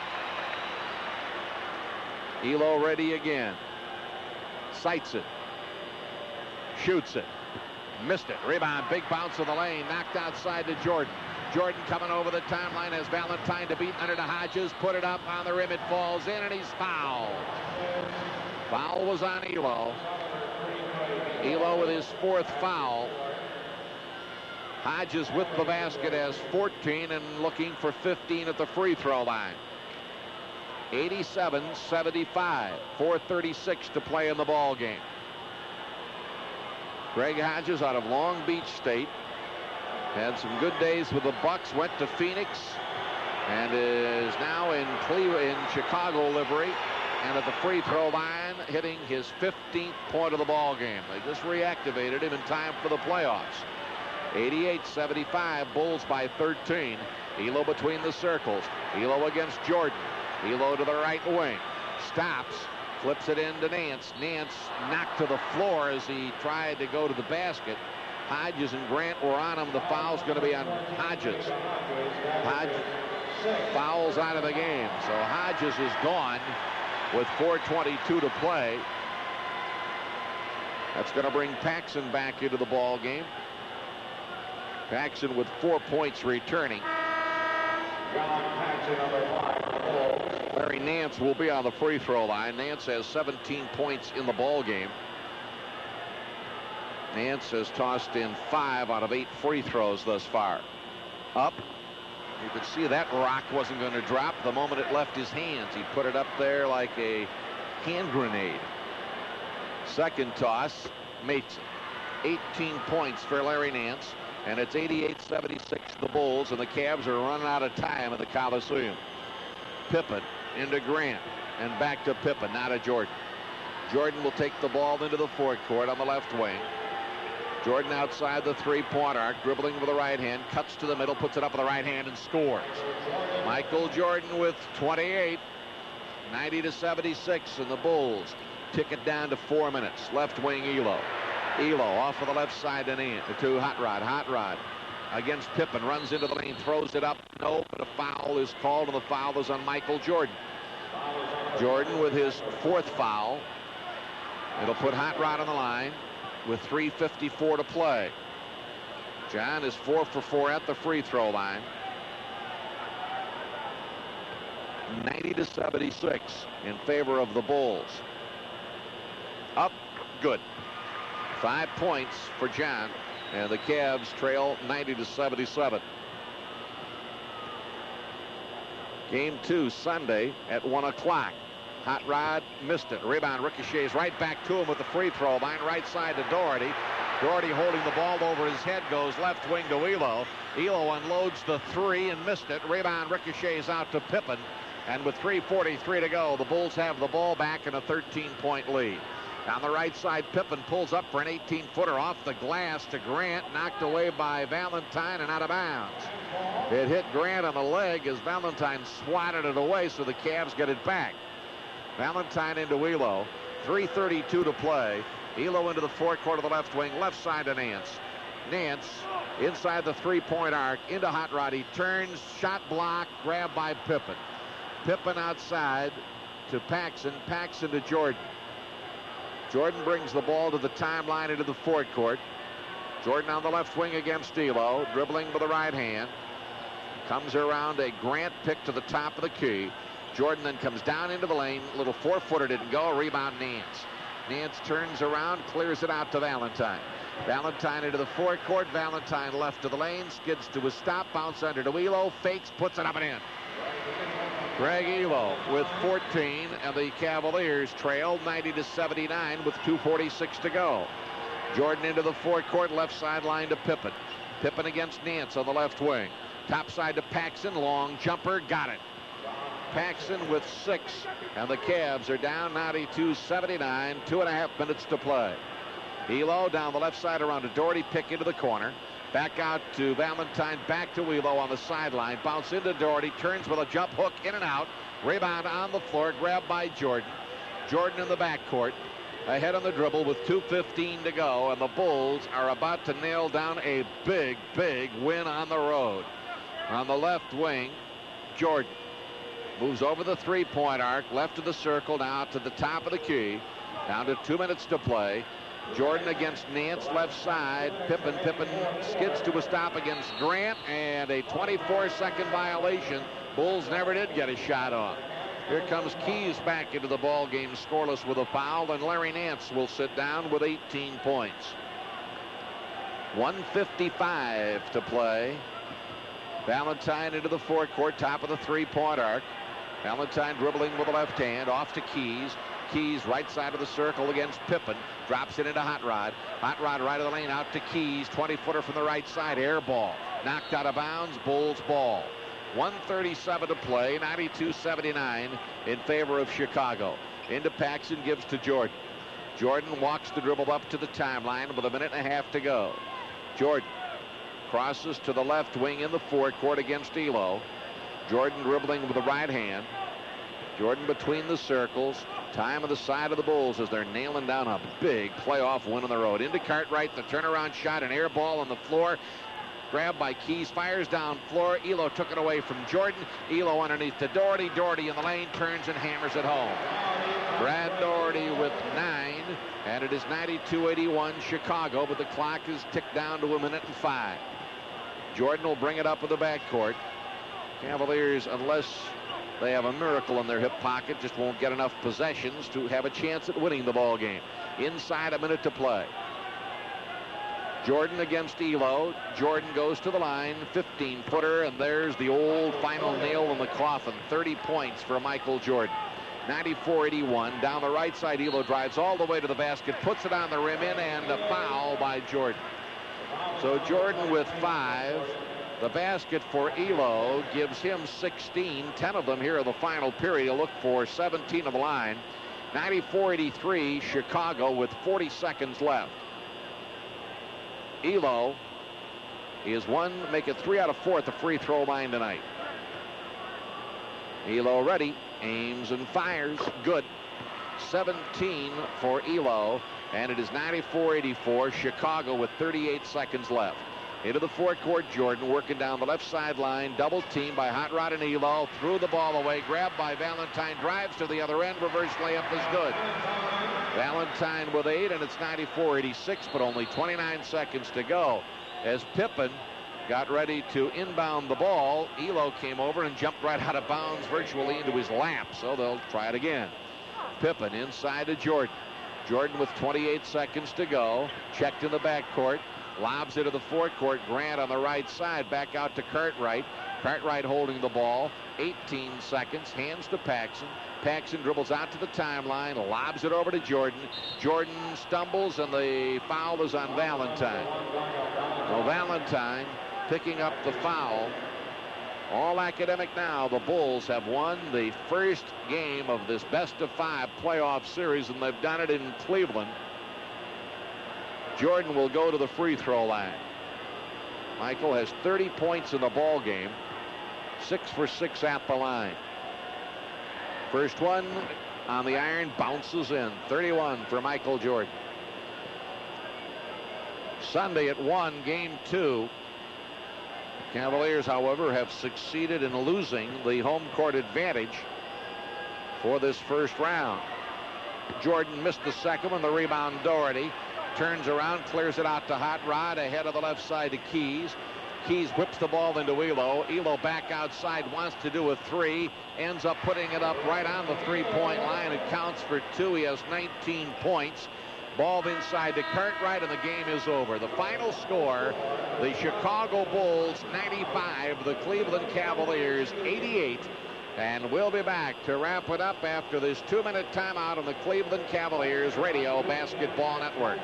Elo ready again. Sights it. Shoots it. Missed it. Rebound. Big bounce in the lane. Knocked outside to Jordan. Jordan coming over the timeline has Valentine to beat under to Hodges. Put it up on the rim. It falls in, and he's fouled. Foul was on Elo. Elo with his 4th foul. Hodges with the basket has 14 and looking for 15 at the free throw line. 87-75. 4:36 to play in the ball game. Greg Hodges out of Long Beach State. Had some good days with the Bucks. Went to Phoenix and is now in Chicago livery. And at the free throw line, hitting his 15th point of the ball game. They just reactivated him in time for the playoffs. 88-75. Bulls by 13. Elo between the circles. Elo against Jordan. Elo to the right wing. Stops. Flips it into Nance. Nance knocked to the floor as he tried to go to the basket. Hodges and Grant were on him. The foul's going to be on Hodges. Hodges fouls out of the game. So Hodges is gone with 4:22 to play. That's going to bring Paxson back into the ball game. Paxson with 4 points returning. Larry Nance will be on the free throw line. Nance has 17 points in the ball game. Nance has tossed in 5 out of 8 free throws thus far. Up. You could see that rock wasn't going to drop the moment it left his hands. He put it up there like a hand grenade. Second toss makes it. 18 points for Larry Nance. And it's 88-76 the Bulls, and the Cavs are running out of time at the Coliseum. Pippen into Grant, and back to Pippen, not to Jordan. Jordan will take the ball into the forecourt on the left wing. Jordan outside the three-point arc, dribbling with the right hand, cuts to the middle, puts it up with the right hand, and scores. Michael Jordan with 28, 90-76, and the Bulls tick it down to 4 minutes. Left wing Elo. Elo off of the left side to Hot Rod. Hot Rod against Pippen, runs into the lane, throws it up. No, but a foul is called, and the foul is on Michael Jordan. Jordan with his 4th foul. It'll put Hot Rod on the line with 3:54 to play. John is 4 for 4 at the free throw line. 90-76 in favor of the Bulls. Up, good. 5 points for John, and the Cavs trail 90-77. Game 2 Sunday at 1 o'clock. Hot Rod missed it. Rebound ricochets right back to him with the free throw line. Right side to Doherty. Doherty holding the ball over his head, goes left wing to Elo. Elo unloads the three and missed it. Rebound ricochets out to Pippen. And with 3:43 to go, the Bulls have the ball back in a 13-point lead. On the right side, Pippen pulls up for an 18-footer off the glass to Grant, knocked away by Valentine and out of bounds. It hit Grant on the leg as Valentine swatted it away, so the Cavs get it back. Valentine into Elo. 3:32 to play. Elo into the forecourt of the left wing, left side to Nance. Nance inside the three-point arc, into Hot Rod. He turns, shot block, grabbed by Pippen. Pippen outside to Paxson. Paxson to Jordan. Jordan brings the ball to the timeline into the forecourt. Jordan on the left wing against Elo, dribbling with the right hand. Comes around a Grant pick to the top of the key. Jordan then comes down into the lane. Little four-footer didn't go. Rebound Nance. Nance turns around, clears it out to Valentine. Valentine into the forecourt. Valentine left to the lane, skids to a stop, bounce under to Elo, fakes, puts it up and in. Greg Elo with 14, and the Cavaliers trailed 90-79 with 2:46 to go. Jordan into the forecourt, left sideline to Pippen. Pippen against Nance on the left wing. Top side to Paxson, long jumper, got it. Paxson with 6, and the Cavs are down 92-79, 2.5 minutes to play. Elo down the left side around to Doherty, pick into the corner. Back out to Valentine, back to Elo on the sideline. Bounce into Doherty, turns with a jump hook, in and out. Rebound on the floor, grabbed by Jordan. Jordan in the backcourt, ahead on the dribble with 2:15 to go, and the Bulls are about to nail down a big, big win on the road. On the left wing, Jordan moves over the three-point arc, left of the circle, now to the top of the key. Down to 2 minutes to play. Jordan against Nance, left side. Pippen skids to a stop against Grant, and a 24-second violation. Bulls never did get a shot off. Here comes Keys back into the ball game, scoreless with a foul, and Larry Nance will sit down with 18 points. 1:55 to play. Valentine into the forecourt, top of the three-point arc. Valentine dribbling with the left hand, off to Keys. Keys right side of the circle against Pippen. Drops it into Hot Rod. Hot Rod right of the lane, out to Keys. 20-footer from the right side, air ball. Knocked out of bounds, Bulls ball. 1:37 to play, 92-79 in favor of Chicago. Into Paxson, gives to Jordan. Jordan walks the dribble up to the timeline with 1.5 minutes to go. Jordan crosses to the left wing in the forecourt against Elo. Jordan dribbling with the right hand. Jordan between the circles. Time on the side of the Bulls as they're nailing down a big playoff win on the road. Into Cartwright, the turnaround shot, an air ball on the floor. Grabbed by Keys, fires down floor. Elo took it away from Jordan. Elo underneath to Doherty. Doherty in the lane, turns and hammers it home. Brad Doherty with 9, and it is 92-81 Chicago, but the clock is ticked down to 1.05 minutes. Jordan will bring it up with the backcourt. Cavaliers, unless they have a miracle in their hip pocket, just won't get enough possessions to have a chance at winning the ball game. Inside 1 minute to play. Jordan against Elo. Jordan goes to the line, 15-footer, and there's the old final nail in the coffin. 30 points for Michael Jordan. 94-81. Down the right side, Elo drives all the way to the basket, puts it on the rim, in, and a foul by Jordan. So Jordan with 5. The basket for Elo gives him 16, 10 of them here in the final period. He'll look for 17 of the line. 94-83 Chicago with 40 seconds left. Elo is make it 3 out of 4 at the free throw line tonight. Elo ready, aims and fires, good. 17 for Elo, and it is 94-84 Chicago with 38 seconds left. Into the forecourt, Jordan working down the left sideline, double team by Hot Rod and Elo, threw the ball away, grabbed by Valentine, drives to the other end, reverse layup is good. Valentine with 8, and it's 94-86, but only 29 seconds to go. As Pippen got ready to inbound the ball, Elo came over and jumped right out of bounds virtually into his lap, so they'll try it again. Pippen inside to Jordan. Jordan with 28 seconds to go, checked in the backcourt. Lobs it to the forecourt. Grant on the right side. Back out to Cartwright. Cartwright holding the ball. 18 seconds. Hands to Paxson. Paxson dribbles out to the timeline. Lobs it over to Jordan. Jordan stumbles, and the foul is on Valentine. Well, Valentine picking up the foul. All academic now. The Bulls have won the first game of this best-of-5 playoff series, and they've done it in Cleveland. Jordan will go to the free throw line. Michael has 30 points in the ball game. 6 for 6 at the line. First one on the iron, bounces in. 31 for Michael Jordan. Sunday at 1, game 2. Cavaliers, however, have succeeded in losing the home court advantage for this first round. Jordan missed the second one. The rebound, Doherty. Turns around, clears it out to Hot Rod, ahead of the left side to Keys. Keys whips the ball into Elo. Elo back outside, wants to do a 3. Ends up putting it up right on the three-point line. It counts for 2. He has 19 points. Ball inside to Cartwright, and the game is over. The final score, the Chicago Bulls 95, the Cleveland Cavaliers 88. And we'll be back to wrap it up after this 2-minute timeout on the Cleveland Cavaliers Radio Basketball Network.